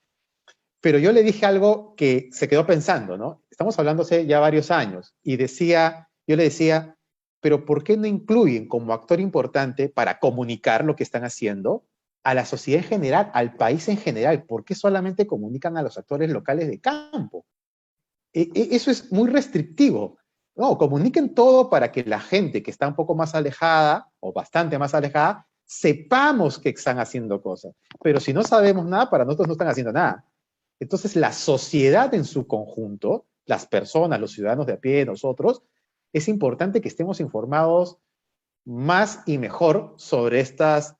Speaker 1: pero yo le dije algo que se quedó pensando, ¿no? Estamos hablándose ya varios años, y yo le decía, pero ¿por qué no incluyen como actor importante para comunicar lo que están haciendo a la sociedad en general, al país en general? ¿Por qué solamente comunican a los actores locales de campo? Eso es muy restrictivo. No, comuniquen todo para que la gente que está un poco más alejada, o bastante más alejada, sepamos que están haciendo cosas. Pero si no sabemos nada, para nosotros no están haciendo nada. Entonces, la sociedad en su conjunto, las personas, los ciudadanos de a pie, nosotros, es importante que estemos informados más y mejor sobre estas,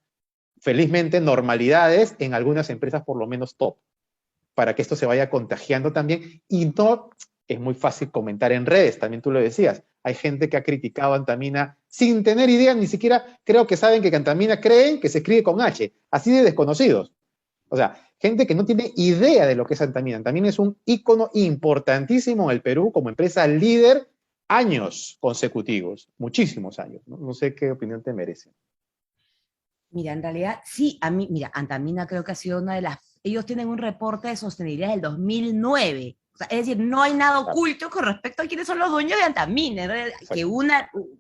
Speaker 1: felizmente, normalidades en algunas empresas, por lo menos top, para que esto se vaya contagiando también. Y no es muy fácil comentar en redes, también tú lo decías. Hay gente que ha criticado a Antamina sin tener idea, ni siquiera creo que saben que Antamina creen que se escribe con H, así de desconocidos. O sea, gente que no tiene idea de lo que es Antamina. Antamina es un ícono importantísimo en el Perú como empresa líder años consecutivos, muchísimos años. No sé qué opinión te merece.
Speaker 2: Mira, en realidad, sí, a mí, mira, Antamina creo que ha sido una de las, ellos tienen un reporte de sostenibilidad del 2009. O sea, es decir, no hay nada oculto con respecto a quiénes son los dueños de Antamina,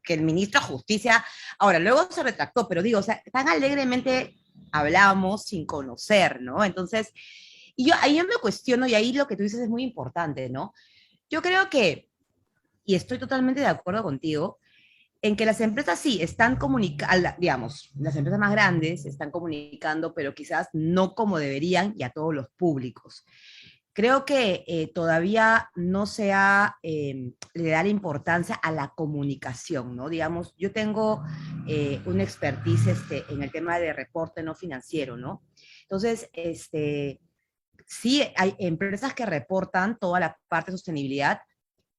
Speaker 2: que el ministro de Justicia, ahora, luego se retractó, pero digo, o sea, tan alegremente hablamos sin conocer, ¿no? Entonces, ahí yo me cuestiono, y ahí lo que tú dices es muy importante, ¿no? Yo creo que, y estoy totalmente de acuerdo contigo, en que las empresas sí están comunicando, digamos, las empresas más grandes están comunicando, pero quizás no como deberían y a todos los públicos. Creo que todavía no le da la importancia a la comunicación, ¿no? Digamos, yo tengo una expertise en el tema de reporte no financiero, ¿no? Entonces, sí hay empresas que reportan toda la parte de sostenibilidad,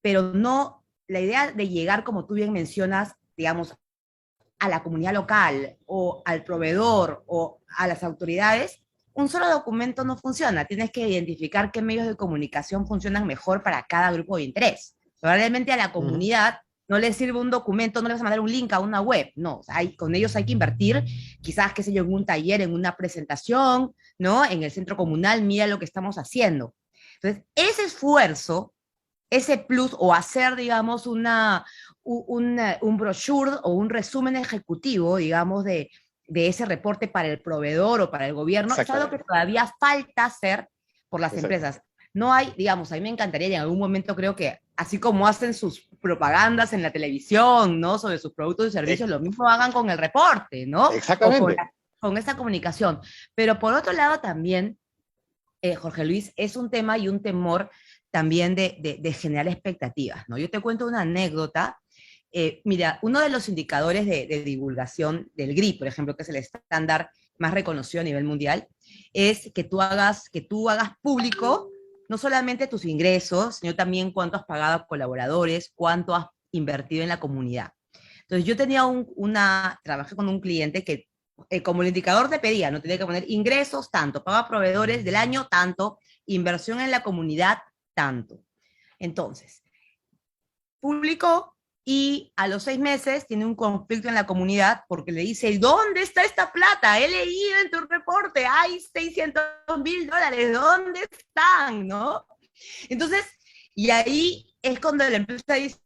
Speaker 2: pero no, la idea de llegar, como tú bien mencionas, digamos, a la comunidad local o al proveedor o a las autoridades, un solo documento no funciona. Tienes que identificar qué medios de comunicación funcionan mejor para cada grupo de interés. Probablemente a la comunidad no les sirve un documento, no les vas a mandar un link a una web, no, o sea, con ellos hay que invertir, quizás, qué sé yo, en un taller, en una presentación, ¿no? En el centro comunal, mira lo que estamos haciendo. Entonces, ese esfuerzo, ese plus, o hacer, digamos, un brochure o un resumen ejecutivo, digamos, de ese reporte para el proveedor o para el gobierno, es algo que todavía falta hacer por las empresas. No hay, digamos, a mí me encantaría, y en algún momento creo que, así como hacen sus propagandas en la televisión, ¿no? Sobre sus productos y servicios, lo mismo hagan con el reporte, ¿no?
Speaker 1: Exactamente.
Speaker 2: Con esta comunicación. Pero por otro lado también, Jorge Luis, es un tema y un temor también de generar expectativas, ¿no? Yo te cuento una anécdota. Mira, uno de los indicadores de divulgación del GRI, por ejemplo, que es el estándar más reconocido a nivel mundial, es que tú hagas público no solamente tus ingresos, sino también cuánto has pagado a colaboradores, cuánto has invertido en la comunidad. Entonces yo tenía trabajé con un cliente que como el indicador te pedía, no tenía que poner ingresos tanto, paga proveedores del año tanto, inversión en la comunidad tanto. Entonces, publicó y a los 6 meses tiene un conflicto en la comunidad porque le dice, ¿dónde está esta plata? He leído en tu reporte, hay $600,000, ¿dónde están? ¿No? Entonces, y ahí es cuando la empresa dice,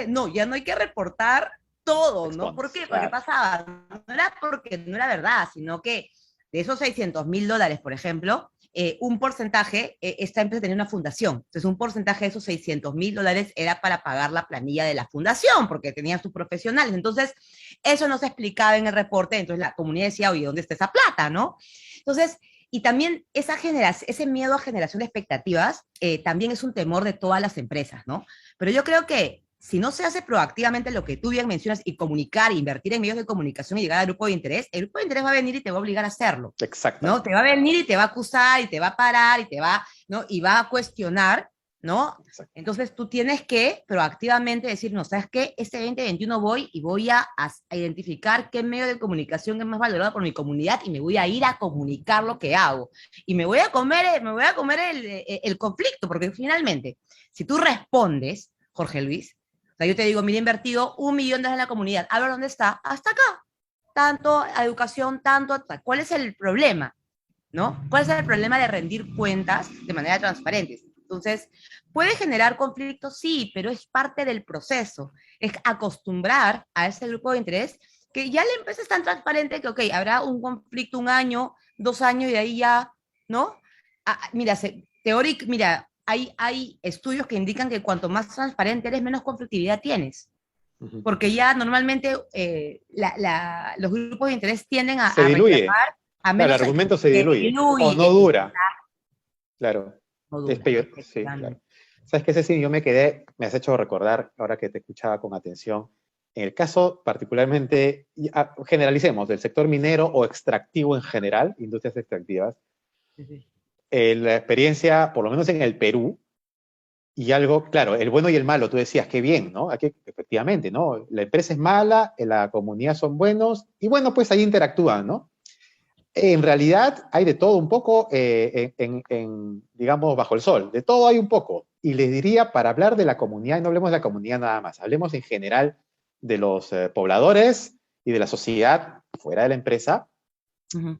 Speaker 2: no, ya no hay que reportar todo, ¿no? ¿Por qué? Porque pasaba, no era porque no era verdad, sino que de esos $600,000, por ejemplo, un porcentaje, esta empresa tenía una fundación, entonces un porcentaje de esos $600,000 era para pagar la planilla de la fundación, porque tenían sus profesionales, entonces eso no se explicaba en el reporte, entonces la comunidad decía, oye, ¿dónde está esa plata, no? Entonces, y también ese miedo a generación de expectativas también es un temor de todas las empresas, ¿no? Pero yo creo que si no se hace proactivamente lo que tú bien mencionas y comunicar, invertir en medios de comunicación y llegar al grupo de interés, el grupo de interés va a venir y te va a obligar a hacerlo. ¿No?
Speaker 1: Exactamente.
Speaker 2: Te va a venir y te va a acusar y te va a parar y te va, ¿no? Y va a cuestionar, ¿no?
Speaker 1: Exacto.
Speaker 2: Entonces tú tienes que proactivamente decir, no, ¿sabes qué? Este 2021 voy y voy a identificar qué medio de comunicación es más valorado por mi comunidad y me voy a ir a comunicar lo que hago. Y me voy a comer el conflicto, porque finalmente, si tú respondes, Jorge Luis, o sea, yo te digo, mira, he invertido $1,000,000 en la comunidad, a ver dónde está, hasta acá, tanto a educación, tanto, ¿cuál es el problema? ¿No? ¿Cuál es el problema de rendir cuentas de manera transparente? Entonces, ¿puede generar conflictos? Sí, pero es parte del proceso. Es acostumbrar a ese grupo de interés que ya la empresa es tan transparente que, ok, habrá un conflicto 1 año, 2 años y de ahí ya, ¿no? Mira, mira, hay estudios que indican que cuanto más transparente eres, menos conflictividad tienes. Porque ya normalmente los grupos de interés tienden
Speaker 1: Se
Speaker 2: a
Speaker 1: diluye.
Speaker 2: reclamar a
Speaker 1: Claro, el
Speaker 2: menos
Speaker 1: argumento se
Speaker 2: se
Speaker 1: diluye. O no
Speaker 2: diluye,
Speaker 1: dura. Claro.
Speaker 2: no
Speaker 1: Es
Speaker 2: dura,
Speaker 1: peor. Sí, claro.
Speaker 2: efectivamente.
Speaker 1: ¿Sabes qué, Ceci? Yo me quedé, me has hecho recordar, ahora que te escuchaba con atención, en el caso particularmente, generalicemos, del sector minero o extractivo en general, industrias extractivas,
Speaker 2: Sí, sí.
Speaker 1: la experiencia, por lo menos en el Perú, y algo, claro, el bueno y el malo, tú decías, qué bien, ¿no? Aquí, efectivamente, ¿no? La empresa es mala, la comunidad son buenos, y bueno, pues ahí interactúan, ¿no? En realidad hay de todo un poco, digamos, bajo el sol, de todo hay un poco. Y les diría, para hablar de la comunidad, y no hablemos de la comunidad nada más, hablemos en general de los pobladores y de la sociedad fuera de la empresa,
Speaker 2: Ujú.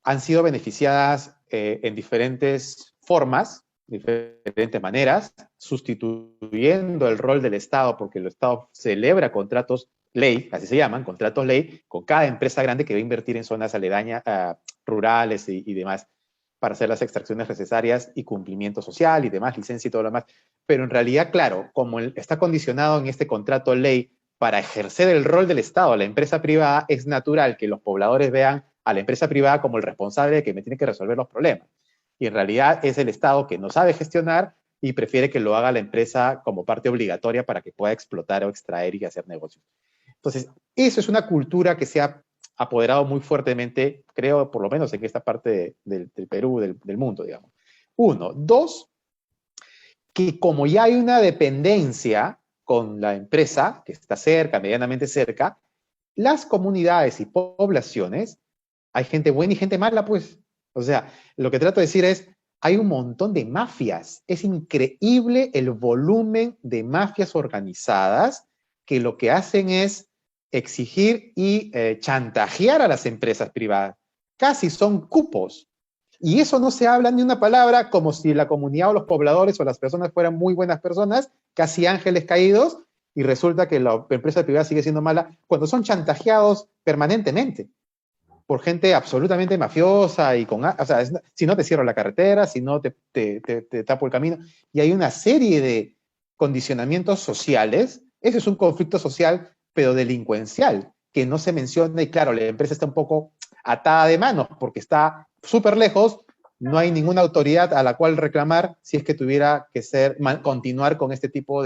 Speaker 1: Han sido beneficiadas en diferentes formas, diferentes maneras, sustituyendo el rol del Estado, porque el Estado celebra contratos ley, así se llaman, contratos ley, con cada empresa grande que va a invertir en zonas aledañas, rurales y demás, para hacer las extracciones necesarias y cumplimiento social y demás, licencia y todo lo demás. Pero en realidad, claro, como está condicionado en este contrato ley para ejercer el rol del Estado, la empresa privada, es natural que los pobladores vean a la empresa privada como el responsable de que me tiene que resolver los problemas. Y en realidad es el Estado que no sabe gestionar y prefiere que lo haga la empresa como parte obligatoria para que pueda explotar o extraer y hacer negocios. Entonces, eso es una cultura que se ha apoderado muy fuertemente, creo, por lo menos en esta parte del Perú, del mundo, digamos. Uno. Dos, que como ya hay una dependencia con la empresa, que está cerca, medianamente cerca, las comunidades y poblaciones, hay gente buena y gente mala, pues. O sea, lo que trato de decir es, hay un montón de mafias. Es increíble el volumen de mafias organizadas que lo que hacen es exigir y chantajear a las empresas privadas. Casi son cupos. Y eso no se habla ni una palabra, como si la comunidad o los pobladores o las personas fueran muy buenas personas, casi ángeles caídos, y resulta que la empresa privada sigue siendo mala, cuando son chantajeados permanentemente por gente absolutamente mafiosa y o sea, si no te cierro la carretera, si no te tapo el camino, y hay una serie de condicionamientos sociales. Ese es un conflicto social, pero delincuencial, que no se menciona, y claro, la empresa está un poco atada de manos, porque está súper lejos, no hay ninguna autoridad a la cual reclamar si es que tuviera que continuar con este tipo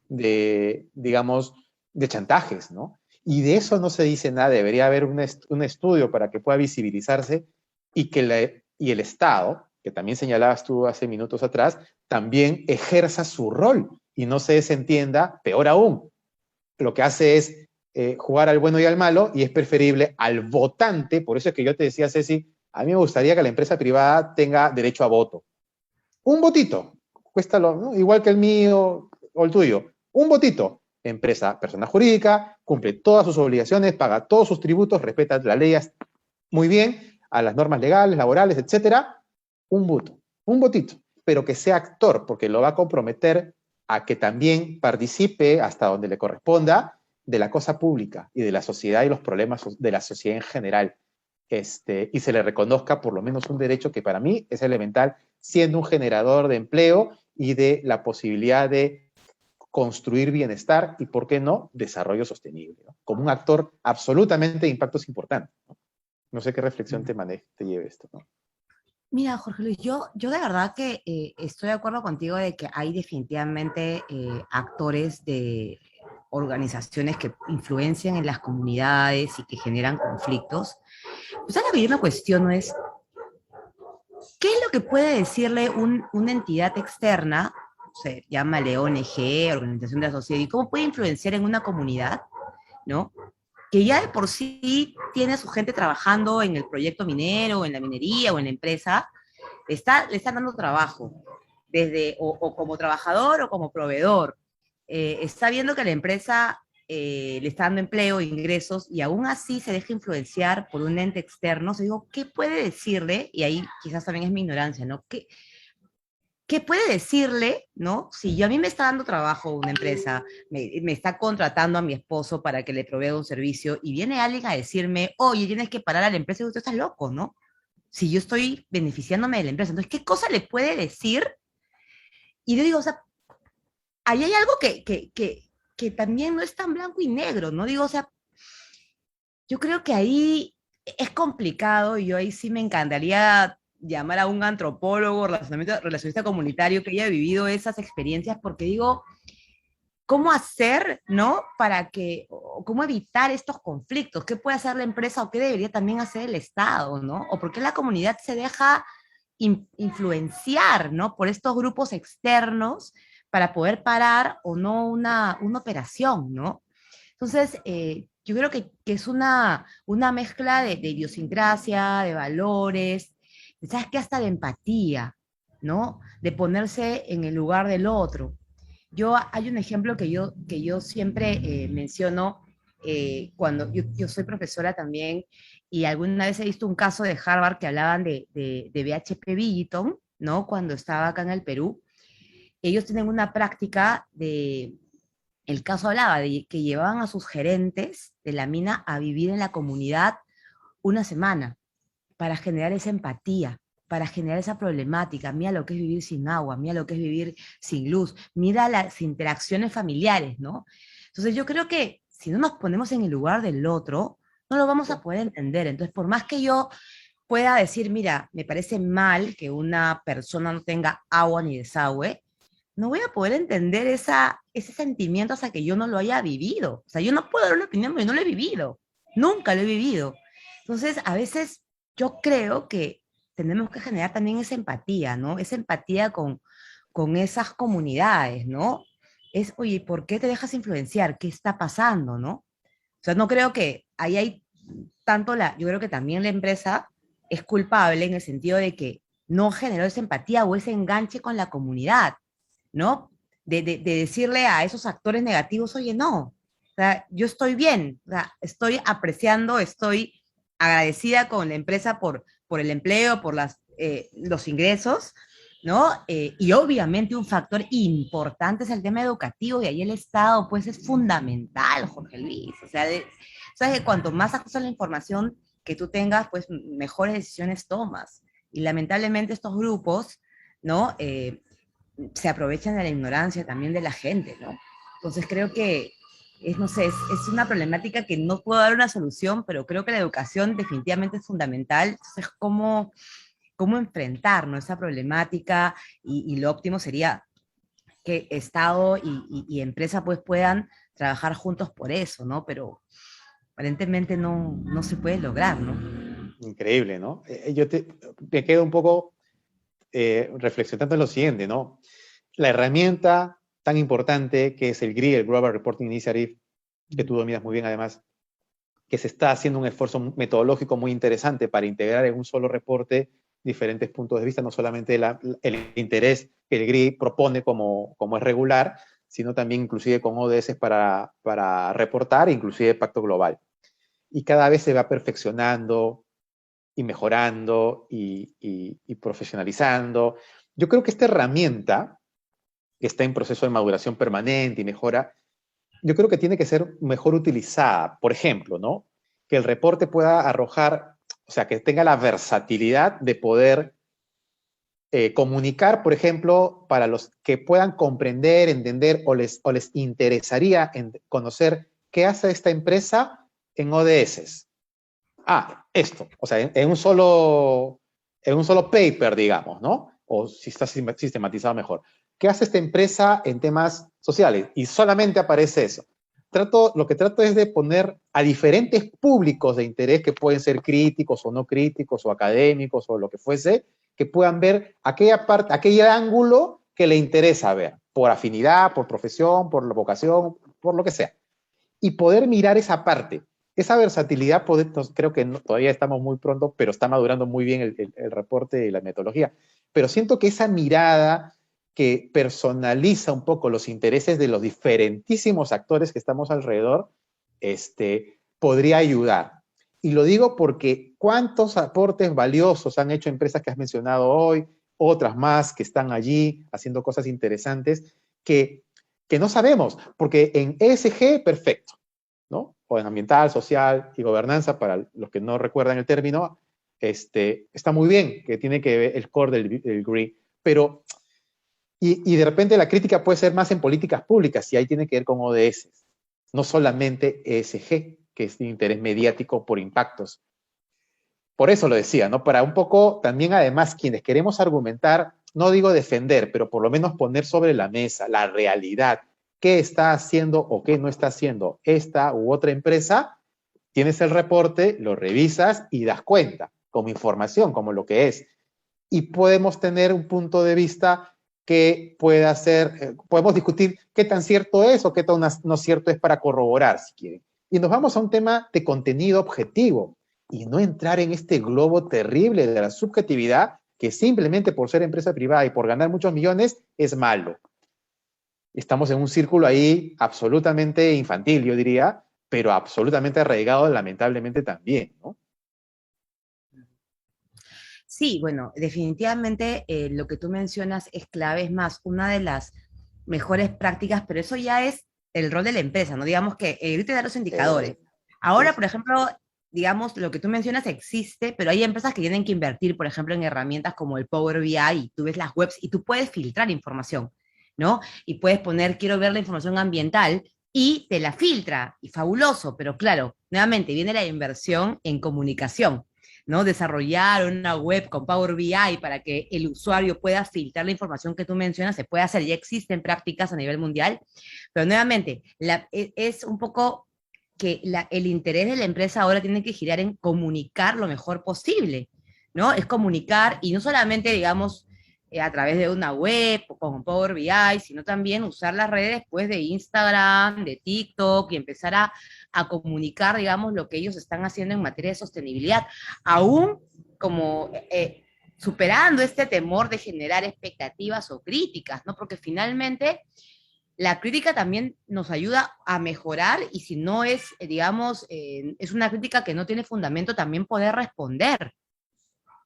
Speaker 1: digamos, de chantajes, ¿no? Y de eso no se dice nada. Debería haber un estudio para que pueda visibilizarse y el Estado, que también señalabas tú hace minutos atrás, también ejerza su rol y no se desentienda, peor aún, lo que hace es jugar al bueno y al malo, y es preferible al votante. Por eso es que yo te decía, Ceci, a mí me gustaría que la empresa privada tenga derecho a voto. Un votito, cuesta ¿no? Igual que el mío o el tuyo, un votito. Empresa, persona jurídica, cumple todas sus obligaciones, paga todos sus tributos, respeta las leyes muy bien, a las normas legales, laborales, etcétera. Un voto, un votito, pero que sea actor, porque lo va a comprometer a que también participe hasta donde le corresponda de la cosa pública y de la sociedad y los problemas de la sociedad en general. y se le reconozca por lo menos un derecho que para mí es elemental, siendo un generador de empleo y de la posibilidad de construir bienestar y, ¿por qué no?, desarrollo sostenible, ¿no? Como un actor absolutamente de impactos importantes, ¿no? No sé qué reflexión te lleve esto, ¿no?
Speaker 2: Mira, Jorge Luis, yo de verdad que estoy de acuerdo contigo de que hay definitivamente actores de organizaciones que influencian en las comunidades y que generan conflictos. Pues lo que yo me cuestiono es, ¿qué es lo que puede decirle una entidad externa, se llama ONG, Organización de la Sociedad, y cómo puede influenciar en una comunidad, ¿no? Que ya de por sí tiene a su gente trabajando en el proyecto minero, o en la minería, o en la empresa, le están dando trabajo, o como trabajador o como proveedor. Está viendo que la empresa le está dando empleo, ingresos, y aún así se deja influenciar por un ente externo. O sea, digo, ¿qué puede decirle? Y ahí quizás también es mi ignorancia, ¿no? ¿Qué puede decirle, ¿no? Si yo a mí me está dando trabajo una empresa, me está contratando a mi esposo para que le provea un servicio, y viene alguien a decirme, oye, tienes que parar a la empresa, y usted está loco, ¿no? Si yo estoy beneficiándome de la empresa. Entonces, ¿qué cosa le puede decir? Y yo digo, o sea, ahí hay algo que también no es tan blanco y negro, ¿no? Digo, o sea, yo creo que ahí es complicado, y yo ahí sí me encantaría llamar a un antropólogo, relacionista comunitario que haya vivido esas experiencias, porque digo, ¿cómo hacer, no? Para que, o cómo evitar estos conflictos, ¿qué puede hacer la empresa o qué debería también hacer el Estado, ¿no? O por qué la comunidad se deja influenciar, ¿no? Por estos grupos externos para poder parar o no una operación, ¿no? Entonces, yo creo que es una mezcla de idiosincrasia, de valores, ¿sabes qué? Hasta de empatía, ¿no? De ponerse en el lugar del otro. Hay un ejemplo que yo siempre menciono cuando yo soy profesora también, y alguna vez he visto un caso de Harvard que hablaban de BHP Billiton, ¿no? Cuando estaba acá en el Perú. Ellos tienen una práctica el caso hablaba de que llevaban a sus gerentes de la mina a vivir en la comunidad una semana para generar esa empatía, para generar esa problemática. Mira lo que es vivir sin agua, mira lo que es vivir sin luz, mira las interacciones familiares, ¿no? Entonces yo creo que si no nos ponemos en el lugar del otro, no lo vamos a poder entender. Entonces, por más que yo pueda decir, mira, me parece mal que una persona no tenga agua ni desagüe, no voy a poder entender ese sentimiento hasta que yo no lo haya vivido. O sea, yo no puedo dar una opinión porque no lo he vivido. Nunca lo he vivido. Entonces, a veces yo creo que tenemos que generar también esa empatía, ¿no? Esa empatía con esas comunidades, ¿no? Oye, ¿por qué te dejas influenciar? ¿Qué está pasando, no? O sea, no creo que ahí hay yo creo que también la empresa es culpable en el sentido de que no generó esa empatía o ese enganche con la comunidad, ¿no? De decirle a esos actores negativos, oye, no, o sea, yo estoy bien, o sea, estoy apreciando, estoy agradecida con la empresa por el empleo, por los ingresos, ¿no? Y obviamente un factor importante es el tema educativo, y ahí el Estado, pues, es fundamental, Jorge Luis. O sea, sabes que cuanto más acceso a la información que tú tengas, pues mejores decisiones tomas. Y lamentablemente estos grupos, ¿no? Se aprovechan de la ignorancia también de la gente, ¿no? Entonces creo que no sé, es una problemática que no puedo dar una solución, pero creo que la educación definitivamente es fundamental. Entonces, ¿cómo enfrentar, ¿no?, esa problemática? Y lo óptimo sería que Estado y empresa pues puedan trabajar juntos por eso, ¿no? Pero aparentemente no se puede lograr, ¿no?
Speaker 1: Increíble, ¿no? Me quedo un poco reflexionando en lo siguiente, ¿no? La herramienta tan importante que es el GRI, el Global Reporting Initiative, que tú dominas muy bien además, que se está haciendo un esfuerzo metodológico muy interesante para integrar en un solo reporte diferentes puntos de vista, no solamente el interés que el GRI propone como es regular, sino también inclusive con ODS para reportar, inclusive Pacto Global. Y cada vez se va perfeccionando y mejorando y profesionalizando. Yo creo que esta herramienta, que está en proceso de maduración permanente y mejora, yo creo que tiene que ser mejor utilizada. Por ejemplo, ¿no? Que el reporte pueda arrojar O sea, que tenga la versatilidad de poder comunicar, por ejemplo, para los que puedan comprender, entender o les interesaría conocer qué hace esta empresa en ODS. Ah, esto, o sea, en un solo paper, digamos, ¿no? O si está sistematizado mejor. ¿Qué hace esta empresa en temas sociales? Y solamente aparece eso. Lo que trato es de poner a diferentes públicos de interés que pueden ser críticos o no críticos o académicos o lo que fuese, que puedan ver aquella parte, aquel ángulo que le interesa ver, por afinidad, por profesión, por vocación, por lo que sea. Y poder mirar esa parte. Esa versatilidad, creo que todavía estamos muy pronto, pero está madurando muy bien el reporte y la metodología. Pero siento que esa mirada que personaliza un poco los intereses de los diferentísimos actores que estamos alrededor, podría ayudar. Y lo digo porque cuántos aportes valiosos han hecho empresas que has mencionado hoy, otras más que están allí haciendo cosas interesantes que no sabemos, porque en ESG, perfecto, ¿no? O en ambiental, social y gobernanza, para los que no recuerdan el término, está muy bien, que tiene que ver el core del green, pero, y de repente la crítica puede ser más en políticas públicas, y ahí tiene que ver con ODS, no solamente ESG, que es de interés mediático por impactos. Por eso lo decía, ¿no? Para un poco también, además, quienes queremos argumentar, no digo defender, pero por lo menos poner sobre la mesa la realidad, qué está haciendo o qué no está haciendo esta u otra empresa, tienes el reporte, lo revisas y das cuenta, como información, como lo que es. Y podemos tener un punto de vista que pueda ser, podemos discutir qué tan cierto es o qué tan no cierto es para corroborar, si quieren. Y nos vamos a un tema de contenido objetivo y no entrar en este globo terrible de la subjetividad que simplemente por ser empresa privada y por ganar muchos millones es malo. Estamos en un círculo ahí absolutamente infantil, yo diría, pero absolutamente arraigado lamentablemente también, ¿no?
Speaker 2: Sí, bueno, definitivamente lo que tú mencionas es clave, es más, una de las mejores prácticas, pero eso ya es el rol de la empresa, ¿no? Digamos que el te da los indicadores.
Speaker 1: Sí,
Speaker 2: Ahora,
Speaker 1: sí.
Speaker 2: por ejemplo, digamos, lo que tú mencionas existe, pero hay empresas que tienen que invertir, por ejemplo, en herramientas como el Power BI, y tú ves las webs y tú puedes filtrar información, ¿no? Y puedes poner, quiero ver la información ambiental, y te la filtra, y fabuloso, pero claro, nuevamente viene la inversión en comunicación, ¿no? Desarrollar una web con Power BI para que el usuario pueda filtrar la información que tú mencionas, se puede hacer, ya existen prácticas a nivel mundial, pero nuevamente, es un poco que el interés de la empresa ahora tiene que girar en comunicar lo mejor posible, ¿no? Es comunicar y no solamente, digamos, a través de una web o con Power BI, sino también usar las redes pues, de Instagram, de TikTok y empezar comunicar, digamos, lo que ellos están haciendo en materia de sostenibilidad, aún como superando este temor de generar expectativas o críticas, ¿no? Porque finalmente la crítica también nos ayuda a mejorar y si no es, digamos, es una crítica que no tiene fundamento, también poder responder,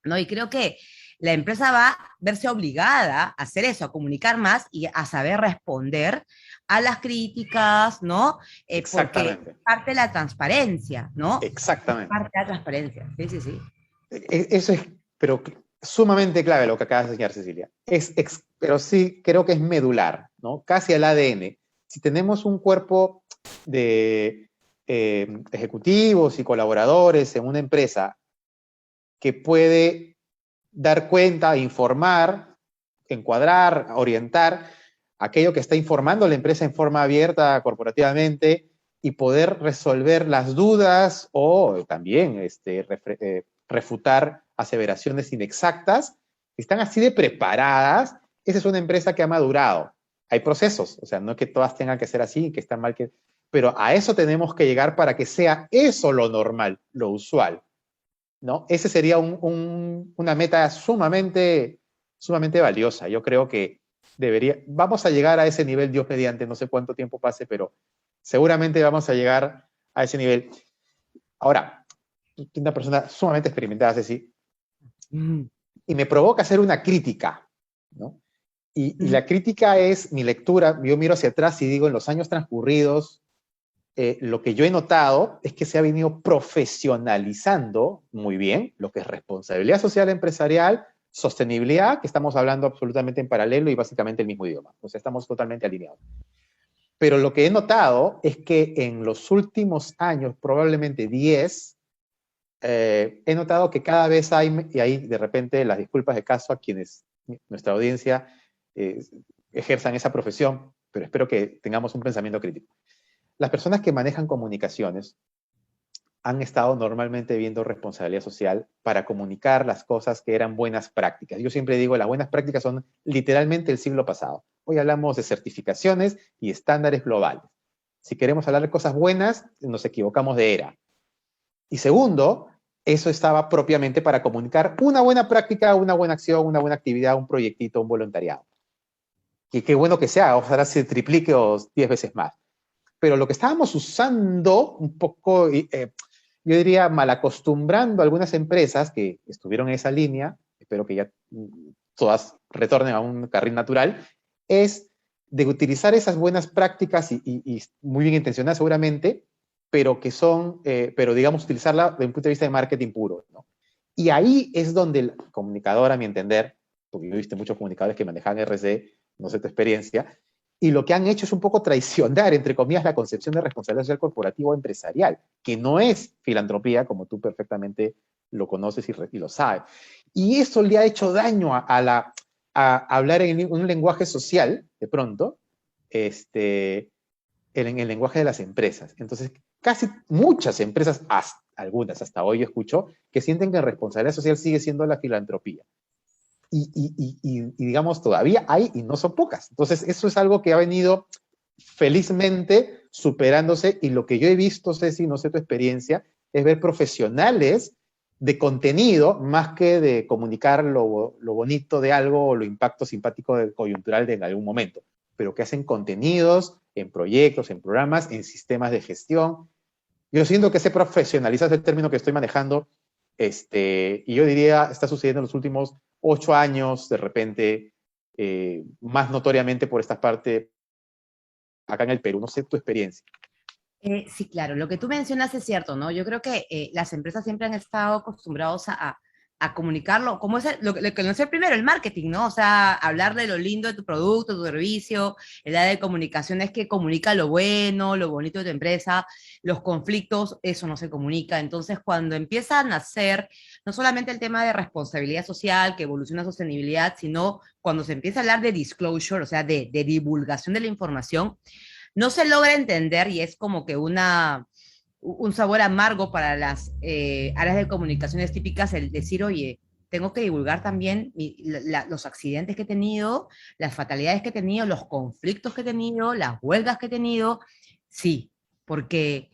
Speaker 2: ¿no? Y creo que la empresa va a verse obligada a hacer eso, a comunicar más y a saber responder a las críticas, ¿no? Porque
Speaker 1: Exactamente,
Speaker 2: parte de la transparencia, ¿no? Es
Speaker 1: exactamente.
Speaker 2: parte de la transparencia, sí, sí, sí.
Speaker 1: Eso es, pero sumamente clave lo que acabas de enseñar, Cecilia. Pero sí, creo que es medular, ¿no? Casi al ADN. Si tenemos un cuerpo de ejecutivos y colaboradores en una empresa que puede dar cuenta, informar, encuadrar, orientar aquello que está informando la empresa en forma abierta corporativamente y poder resolver las dudas o también refutar aseveraciones inexactas, están así de preparadas, esa es una empresa que ha madurado. Hay procesos, o sea, no es que todas tengan que ser así, que están mal, pero a eso tenemos que llegar para que sea eso lo normal, lo usual, ¿no? Ese sería una meta sumamente valiosa. Yo creo que vamos a llegar a ese nivel, Dios mediante, no sé cuánto tiempo pase, pero seguramente vamos a llegar a ese nivel. Ahora, una persona sumamente experimentada, Ceci, y me provoca hacer una crítica, ¿no? Y la crítica es mi lectura, yo miro hacia atrás y digo, en los años transcurridos, lo que yo he notado es que se ha venido profesionalizando muy bien lo que es responsabilidad social empresarial, sostenibilidad, que estamos hablando absolutamente en paralelo y básicamente el mismo idioma. O sea, estamos totalmente alineados. Pero lo que he notado es que en los últimos años, probablemente 10, he notado que cada vez hay, y ahí de repente las disculpas de caso a quienes, nuestra audiencia, ejerzan esa profesión, pero espero que tengamos un pensamiento crítico. Las personas que manejan comunicaciones han estado normalmente viendo responsabilidad social para comunicar las cosas que eran buenas prácticas. Yo siempre digo, las buenas prácticas son literalmente el siglo pasado. Hoy hablamos de certificaciones y estándares globales. Si queremos hablar de cosas buenas, nos equivocamos de era. Y segundo, eso estaba propiamente para comunicar una buena práctica, una buena acción, una buena actividad, un proyectito, un voluntariado. Y qué bueno que sea, ojalá se triplique o 10 veces más. Pero lo que estábamos usando un poco, yo diría malacostumbrando a algunas empresas que estuvieron en esa línea, espero que ya todas retornen a un carril natural, es de utilizar esas buenas prácticas y muy bien intencionadas seguramente, pero que son, pero digamos, utilizarla desde un punto de vista de marketing puro, ¿no? Y ahí es donde el comunicador, a mi entender, porque yo he visto muchos comunicadores que manejan RC, no sé tu experiencia, y lo que han hecho es un poco traicionar, entre comillas, la concepción de responsabilidad social corporativa o empresarial, que no es filantropía, como tú perfectamente lo conoces y lo sabes. Y eso le ha hecho daño a hablar en un lenguaje social, de pronto, en el lenguaje de las empresas. Entonces, casi muchas empresas, algunas hasta hoy yo escucho, que sienten que responsabilidad social sigue siendo la filantropía. Y digamos, todavía hay, y no son pocas. Entonces, eso es algo que ha venido felizmente superándose, y lo que yo he visto, Ceci, no sé tu experiencia, es ver profesionales de contenido más que de comunicar lo bonito de algo o lo impacto simpático coyuntural de en algún momento, pero que hacen contenidos en proyectos, en programas, en sistemas de gestión. Yo siento que se profesionaliza, es el término que estoy manejando, y yo diría, está sucediendo en los últimos 8 años, de repente, más notoriamente por esta parte, acá en el Perú. No sé tu experiencia.
Speaker 2: Sí, claro, lo que tú mencionas es cierto, ¿no? Yo creo que las empresas siempre han estado acostumbrados a comunicarlo, como es lo que no es el primero, el marketing, ¿no? O sea, hablar de lo lindo de tu producto, tu servicio, el área de comunicación es que comunica lo bueno, lo bonito de tu empresa, los conflictos, eso no se comunica. Entonces, cuando empieza a nacer, no solamente el tema de responsabilidad social, que evoluciona a sostenibilidad, sino cuando se empieza a hablar de disclosure, o sea, de divulgación de la información, no se logra entender y es como que un sabor amargo para las áreas de comunicaciones típicas el decir, oye, tengo que divulgar también los accidentes que he tenido, las fatalidades que he tenido, los conflictos que he tenido, las huelgas que he tenido. Sí, porque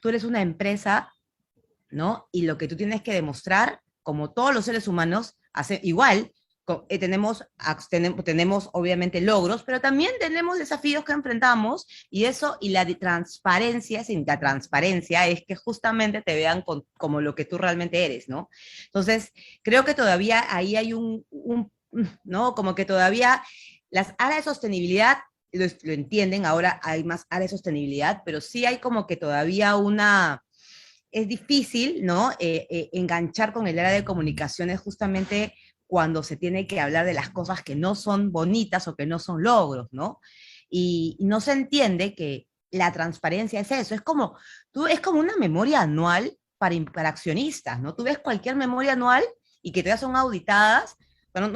Speaker 2: tú eres una empresa, ¿no? Y lo que tú tienes que demostrar, como todos los seres humanos, igual, tenemos obviamente logros, pero también tenemos desafíos que enfrentamos y eso, y la transparencia, sin la transparencia es que justamente te vean como lo que tú realmente eres, ¿no? Entonces, creo que todavía ahí hay ¿no? Como que todavía las áreas de sostenibilidad lo entienden, ahora hay más áreas de sostenibilidad, pero sí hay como que todavía es difícil, ¿no? Enganchar con el área de comunicaciones justamente cuando se tiene que hablar de las cosas que no son bonitas o que no son logros, ¿no? Y no se entiende que la transparencia es eso, es como una memoria anual para accionistas, ¿no? Tú ves cualquier memoria anual y que todas son auditadas, pero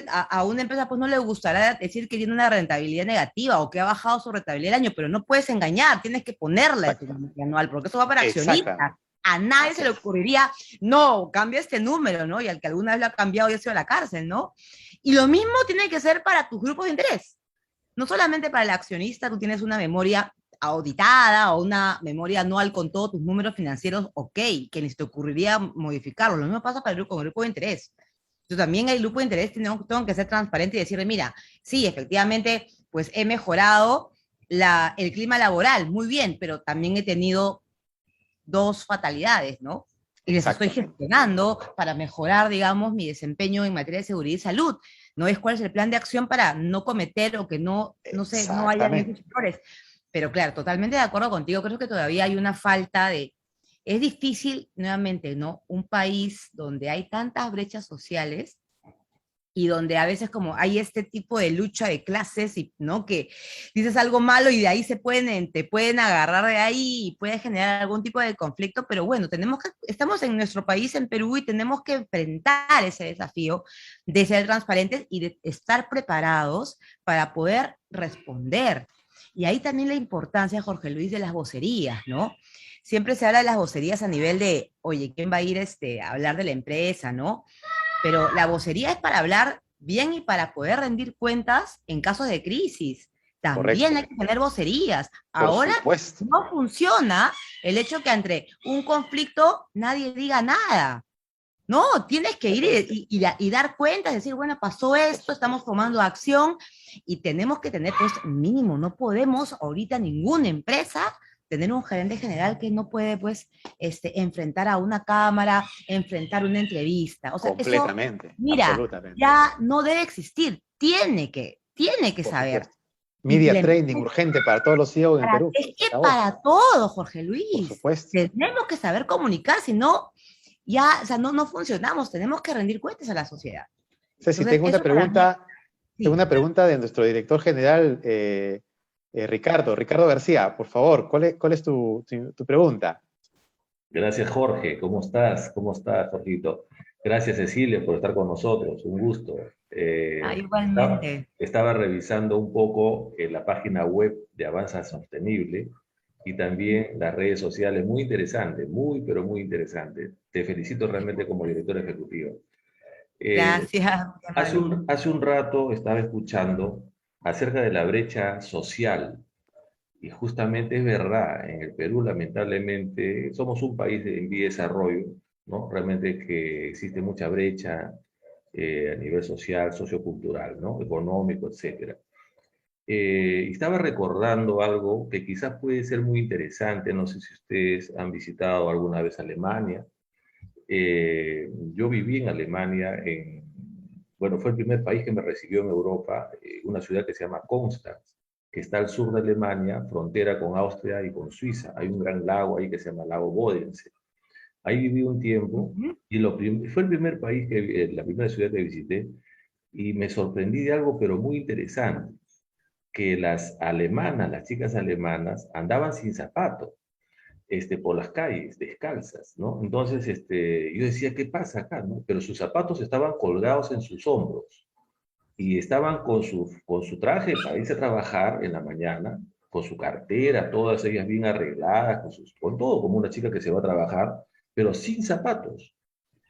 Speaker 2: a una empresa pues no le gustará decir que tiene una rentabilidad negativa o que ha bajado su rentabilidad el año, pero no puedes engañar, tienes que ponerla en tu memoria anual, porque eso va para accionistas. A nadie se le ocurriría, no, cambia este número, ¿no? Y al que alguna vez lo ha cambiado ya se va a la cárcel, ¿no? Y lo mismo tiene que ser para tus grupos de interés. No solamente para el accionista, tú tienes una memoria auditada o una memoria anual con todos tus números financieros, ok, que ni se te ocurriría modificarlo. Lo mismo pasa para con el grupo de interés. Entonces, también el grupo de interés tengo que ser transparente y decirle, mira, sí, efectivamente, pues he mejorado el clima laboral, muy bien, pero también he tenido 2 fatalidades, ¿no? Y les estoy gestionando para mejorar, digamos, mi desempeño en materia de seguridad y salud. ¿No es cuál es el plan de acción para no cometer o que no haya esos errores? Pero claro, totalmente de acuerdo contigo, creo que todavía hay una falta de... Es difícil, nuevamente, ¿no? Un país donde hay tantas brechas sociales y donde a veces como hay este tipo de lucha de clases, y, ¿no? Que dices algo malo y de ahí te pueden agarrar de ahí y puede generar algún tipo de conflicto, pero bueno, estamos en nuestro país, en Perú, y tenemos que enfrentar ese desafío de ser transparentes y de estar preparados para poder responder. Y ahí también la importancia, Jorge Luis, de las vocerías, ¿no? Siempre se habla de las vocerías a nivel de, oye, ¿quién va a ir a hablar de la empresa, ¿no? Pero la vocería es para hablar bien y para poder rendir cuentas en casos de crisis. También
Speaker 1: Correcto,
Speaker 2: hay que tener vocerías.
Speaker 1: por
Speaker 2: Ahora
Speaker 1: supuesto,
Speaker 2: no funciona el hecho que entre un conflicto nadie diga nada. No, tienes que ir y dar cuentas, decir, bueno, pasó esto, estamos tomando acción y tenemos que tener, pues, mínimo, no podemos ahorita ninguna empresa tener un gerente general que no puede, pues, enfrentar a una cámara, enfrentar una entrevista. O sea, eso,
Speaker 1: completamente,
Speaker 2: mira,
Speaker 1: absolutamente,
Speaker 2: ya no debe existir, tiene que
Speaker 1: por
Speaker 2: saber.
Speaker 1: supuesto.
Speaker 2: Y
Speaker 1: Media
Speaker 2: la
Speaker 1: training
Speaker 2: empresa,
Speaker 1: urgente para todos los CEOs en Perú.
Speaker 2: es
Speaker 1: Se
Speaker 2: que
Speaker 1: acabó,
Speaker 2: para todo, Jorge
Speaker 1: por
Speaker 2: Luis,
Speaker 1: supuesto.
Speaker 2: tenemos que saber comunicar, si no, ya, o sea, no funcionamos, tenemos que rendir cuentas a la sociedad.
Speaker 1: Ceci,
Speaker 2: Entonces, eso para mí,
Speaker 1: tengo
Speaker 2: sí.
Speaker 1: una pregunta de nuestro director general, Ricardo García. Por favor, ¿cuál es tu pregunta?
Speaker 3: Gracias, Jorge. ¿Cómo estás? ¿Cómo estás, Jorgito? Gracias, Cecilia, por estar con nosotros. Un gusto.
Speaker 2: Ah,
Speaker 3: Estaba,
Speaker 2: igualmente.
Speaker 3: estaba revisando un poco la página web de Avanza Sostenible y también las redes sociales. Muy interesante, muy, pero muy interesante. Te felicito realmente como director ejecutivo. Eh,
Speaker 2: Gracias, qué amable.
Speaker 3: hace un rato estaba escuchando acerca de la brecha social. Y justamente es verdad, en el Perú lamentablemente somos un país en vía de desarrollo, ¿no? Realmente que existe mucha brecha a nivel social, sociocultural, ¿no? Económico, etcétera. Y estaba recordando algo que quizás puede ser muy interesante, no sé si ustedes han visitado alguna vez Alemania. Yo viví en Alemania, bueno, fue el primer país que me recibió en Europa, una ciudad que se llama Konstanz, que está al sur de Alemania, frontera con Austria y con Suiza. Hay un gran lago ahí que se llama Lago Bodensee. Ahí viví un tiempo
Speaker 2: Ujú.
Speaker 3: y fue el primer país, la primera ciudad que visité, y me sorprendí de algo, pero muy interesante, que las alemanas, las chicas alemanas, andaban sin zapatos por las calles, descalzas, ¿no? Entonces, yo decía, ¿qué pasa acá, no? Pero sus zapatos estaban colgados en sus hombros y estaban con su traje para irse a trabajar en la mañana, con su cartera, todas ellas bien arregladas, con todo como una chica que se va a trabajar, pero sin zapatos.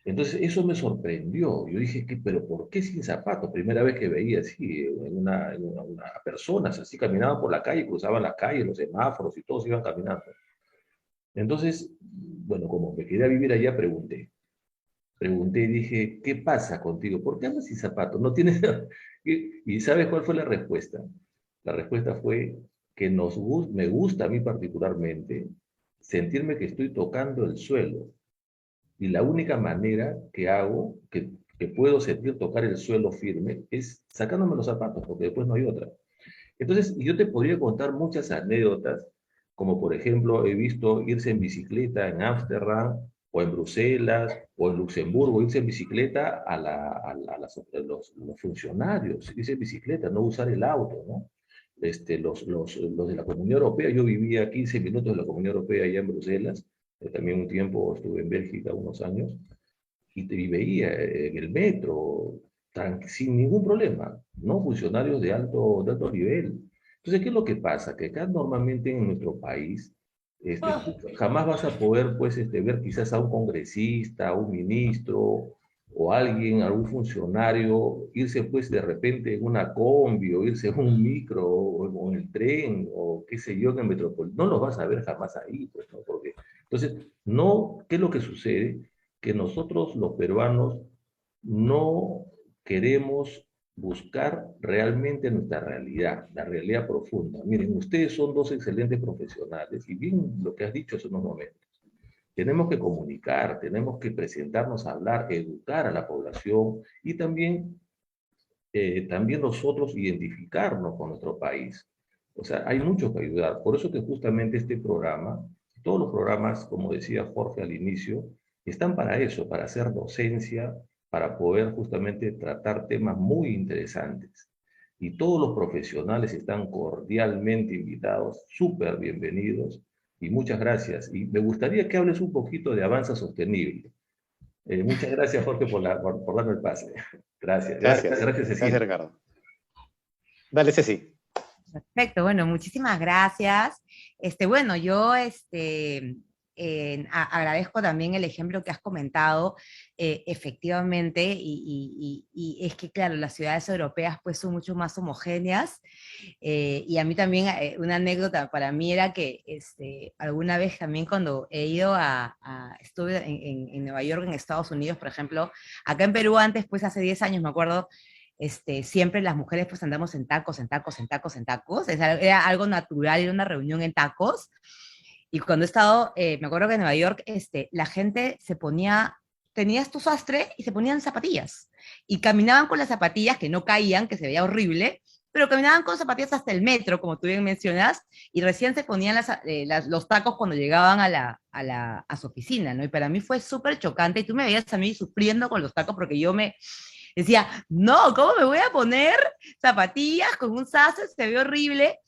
Speaker 3: Entonces, eso me sorprendió. Yo dije, ¿pero por qué sin zapatos? Primera vez que veía así, una personas así caminaban por la calle, cruzaban la calle, los semáforos y todos iban caminando. Entonces, bueno, como me quedé a vivir allá, pregunté y dije, ¿qué pasa contigo? ¿Por qué andas sin zapatos? ¿No tienes...? ¿Y sabes cuál fue la respuesta? La respuesta fue que me gusta a mí particularmente sentirme que estoy tocando el suelo. Y la única manera que hago, que puedo sentir tocar el suelo firme, es sacándome los zapatos, porque después no hay otra. Entonces, yo te podría contar muchas anécdotas, como por ejemplo, he visto irse en bicicleta en Ámsterdam, o en Bruselas, o en Luxemburgo, irse en bicicleta los funcionarios, irse en bicicleta, no usar el auto, ¿no? Los de la Comunidad Europea, yo vivía a 15 minutos de la Comunidad Europea allá en Bruselas, también un tiempo estuve en Bélgica unos años, y veía en el metro, sin ningún problema, ¿no? Funcionarios de alto nivel. Entonces, ¿qué es lo que pasa? Que acá normalmente en nuestro país, tú jamás vas a poder, pues, ver quizás a un congresista, a un ministro, o alguien, algún funcionario, irse, pues, de repente en una combi, o irse en un micro, o en el tren, o qué sé yo, en el metropolitano. No los vas a ver jamás ahí, pues, ¿no? Porque, entonces, no, ¿qué es lo que sucede? Que nosotros los peruanos no queremos buscar realmente nuestra realidad, la realidad profunda. Miren, ustedes son dos excelentes profesionales y bien lo que has dicho hace unos momentos. Tenemos que comunicar, tenemos que presentarnos a hablar, educar a la población y también nosotros identificarnos con nuestro país. O sea, hay mucho que ayudar. Por eso que justamente este programa, todos los programas, como decía Jorge al inicio, están para eso, para hacer docencia, para poder justamente tratar temas muy interesantes. Y todos los profesionales están cordialmente invitados, súper bienvenidos, y muchas gracias. Y me gustaría que hables un poquito de Avanza Sostenible. Muchas gracias, Jorge, por darme el pase. Gracias,
Speaker 1: Gracias.
Speaker 3: gracias,
Speaker 1: Gracias,
Speaker 3: Cecilia.
Speaker 1: Ricardo. Dale, Ceci.
Speaker 2: Perfecto, bueno, muchísimas gracias. Bueno, yo agradezco también el ejemplo que has comentado, efectivamente, y es que, claro, las ciudades europeas pues son mucho más homogéneas, y a mí también una anécdota para mí era que alguna vez también cuando he ido estuve en Nueva York, en Estados Unidos, por ejemplo, acá en Perú antes, pues hace 10 años me acuerdo, siempre las mujeres pues andamos en tacos, en tacos, en tacos, en tacos. Era algo natural, era una reunión en tacos. Y cuando he estado, me acuerdo que en Nueva York, la gente tenías tu sastre y se ponían zapatillas. Y caminaban con las zapatillas que no caían, que se veía horrible, pero caminaban con zapatillas hasta el metro, como tú bien mencionas, y recién se ponían los tacos cuando llegaban a su oficina, ¿no? Y para mí fue súper chocante, y tú me veías a mí sufriendo con los tacos porque yo decía, no, ¿cómo me voy a poner zapatillas con un sastre? Se ve horrible.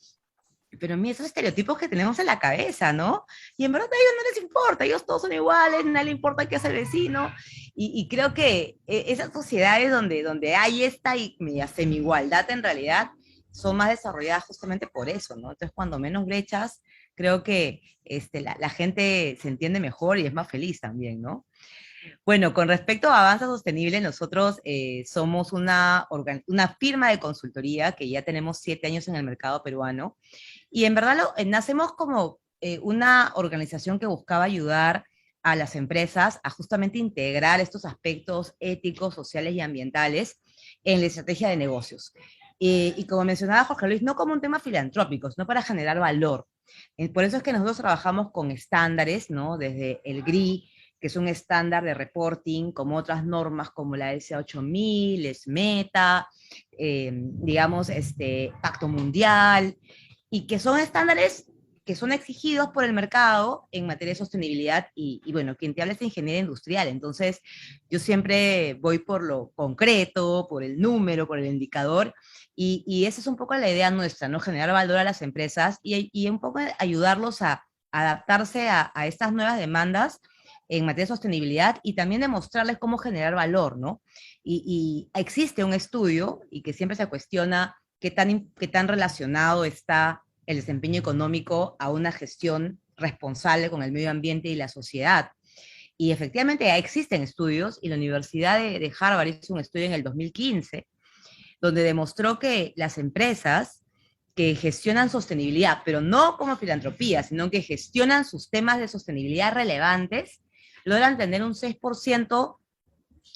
Speaker 2: Pero a mí esos estereotipos que tenemos en la cabeza, ¿no? Y en verdad a ellos no les importa, ellos todos son iguales, no les importa qué hace el vecino. Y creo que esas sociedades donde hay esta media semi-igualdad en realidad son más desarrolladas justamente por eso, ¿no? Entonces cuando menos brechas, creo que la gente se entiende mejor y es más feliz también, ¿no? Bueno, con respecto a Avanza Sostenible, nosotros somos una firma de consultoría que ya tenemos 7 años en el mercado peruano, y en verdad nacemos como una organización que buscaba ayudar a las empresas a justamente integrar estos aspectos éticos, sociales y ambientales en la estrategia de negocios. Y como mencionaba Jorge Luis, no como un tema filantrópico, sino para generar valor. Por eso es que nosotros trabajamos con estándares, ¿no? Desde el GRI, que es un estándar de reporting, como otras normas como la S8000, SMETA, digamos, Pacto Mundial, y que son estándares que son exigidos por el mercado en materia de sostenibilidad, y bueno, quien te habla es ingeniero industrial, entonces yo siempre voy por lo concreto, por el número, por el indicador, y esa es un poco la idea nuestra, ¿no? Generar valor a las empresas y un poco ayudarlos a adaptarse a estas nuevas demandas en materia de sostenibilidad, y también demostrarles cómo generar valor, ¿no? Y existe un estudio y que siempre se cuestiona qué tan relacionado está el desempeño económico a una gestión responsable con el medio ambiente y la sociedad. Y efectivamente ya existen estudios, y la Universidad de Harvard hizo un estudio en el 2015, donde demostró que las empresas que gestionan sostenibilidad, pero no como filantropía, sino que gestionan sus temas de sostenibilidad relevantes, logran tener un 6%,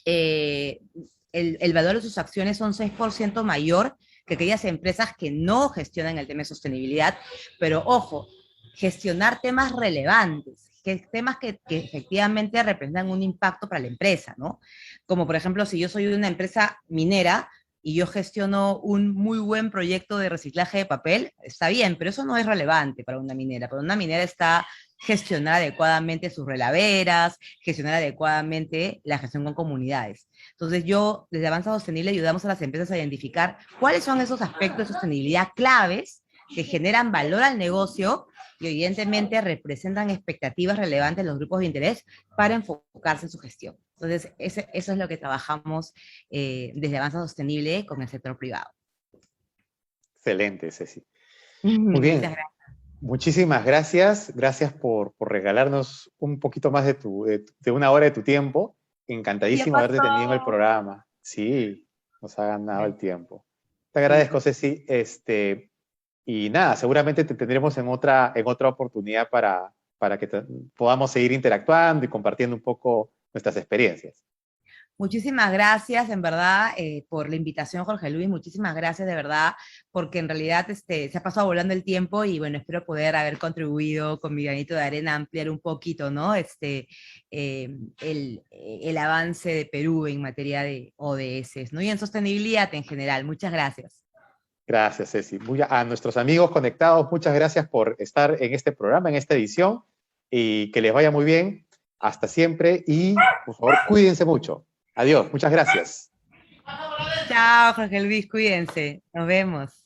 Speaker 2: el valor de sus acciones son 6% mayor que aquellas empresas que no gestionan el tema de sostenibilidad, pero ojo, gestionar temas relevantes, temas que efectivamente representan un impacto para la empresa, ¿no? Como por ejemplo, si yo soy una empresa minera y yo gestiono un muy buen proyecto de reciclaje de papel, está bien, pero eso no es relevante para una minera. Para una minera está gestionar adecuadamente sus relaveras, gestionar adecuadamente la gestión con comunidades. Entonces yo, desde Avanza Sostenible, ayudamos a las empresas a identificar cuáles son esos aspectos de sostenibilidad claves que generan valor al negocio y evidentemente representan expectativas relevantes en los grupos de interés para enfocarse en su gestión. Entonces, eso es lo que trabajamos desde Avanza Sostenible con el sector privado.
Speaker 1: Excelente, Ceci. Muy
Speaker 2: Muchas
Speaker 1: bien.
Speaker 2: gracias.
Speaker 1: Muchísimas gracias. Gracias por regalarnos un poquito más de una hora de tu tiempo. Encantadísimo haberte tenido en el programa. Sí, nos ha ganado el tiempo. Te agradezco, Ceci. Y nada, seguramente te tendremos en otra oportunidad para que podamos seguir interactuando y compartiendo un poco nuestras experiencias.
Speaker 2: Muchísimas gracias, en verdad, por la invitación, Jorge Luis. Muchísimas gracias, de verdad, porque en realidad se ha pasado volando el tiempo, y bueno, espero poder haber contribuido con mi granito de arena a ampliar un poquito, ¿no? El avance de Perú en materia de ODS, ¿no? Y en sostenibilidad en general. Muchas gracias.
Speaker 1: Gracias, Ceci. A nuestros amigos conectados, muchas gracias por estar en este programa, en esta edición, y que les vaya muy bien. Hasta siempre y, por favor, cuídense mucho. Adiós, muchas gracias.
Speaker 2: Chao, Jorge Luis, cuídense. Nos vemos.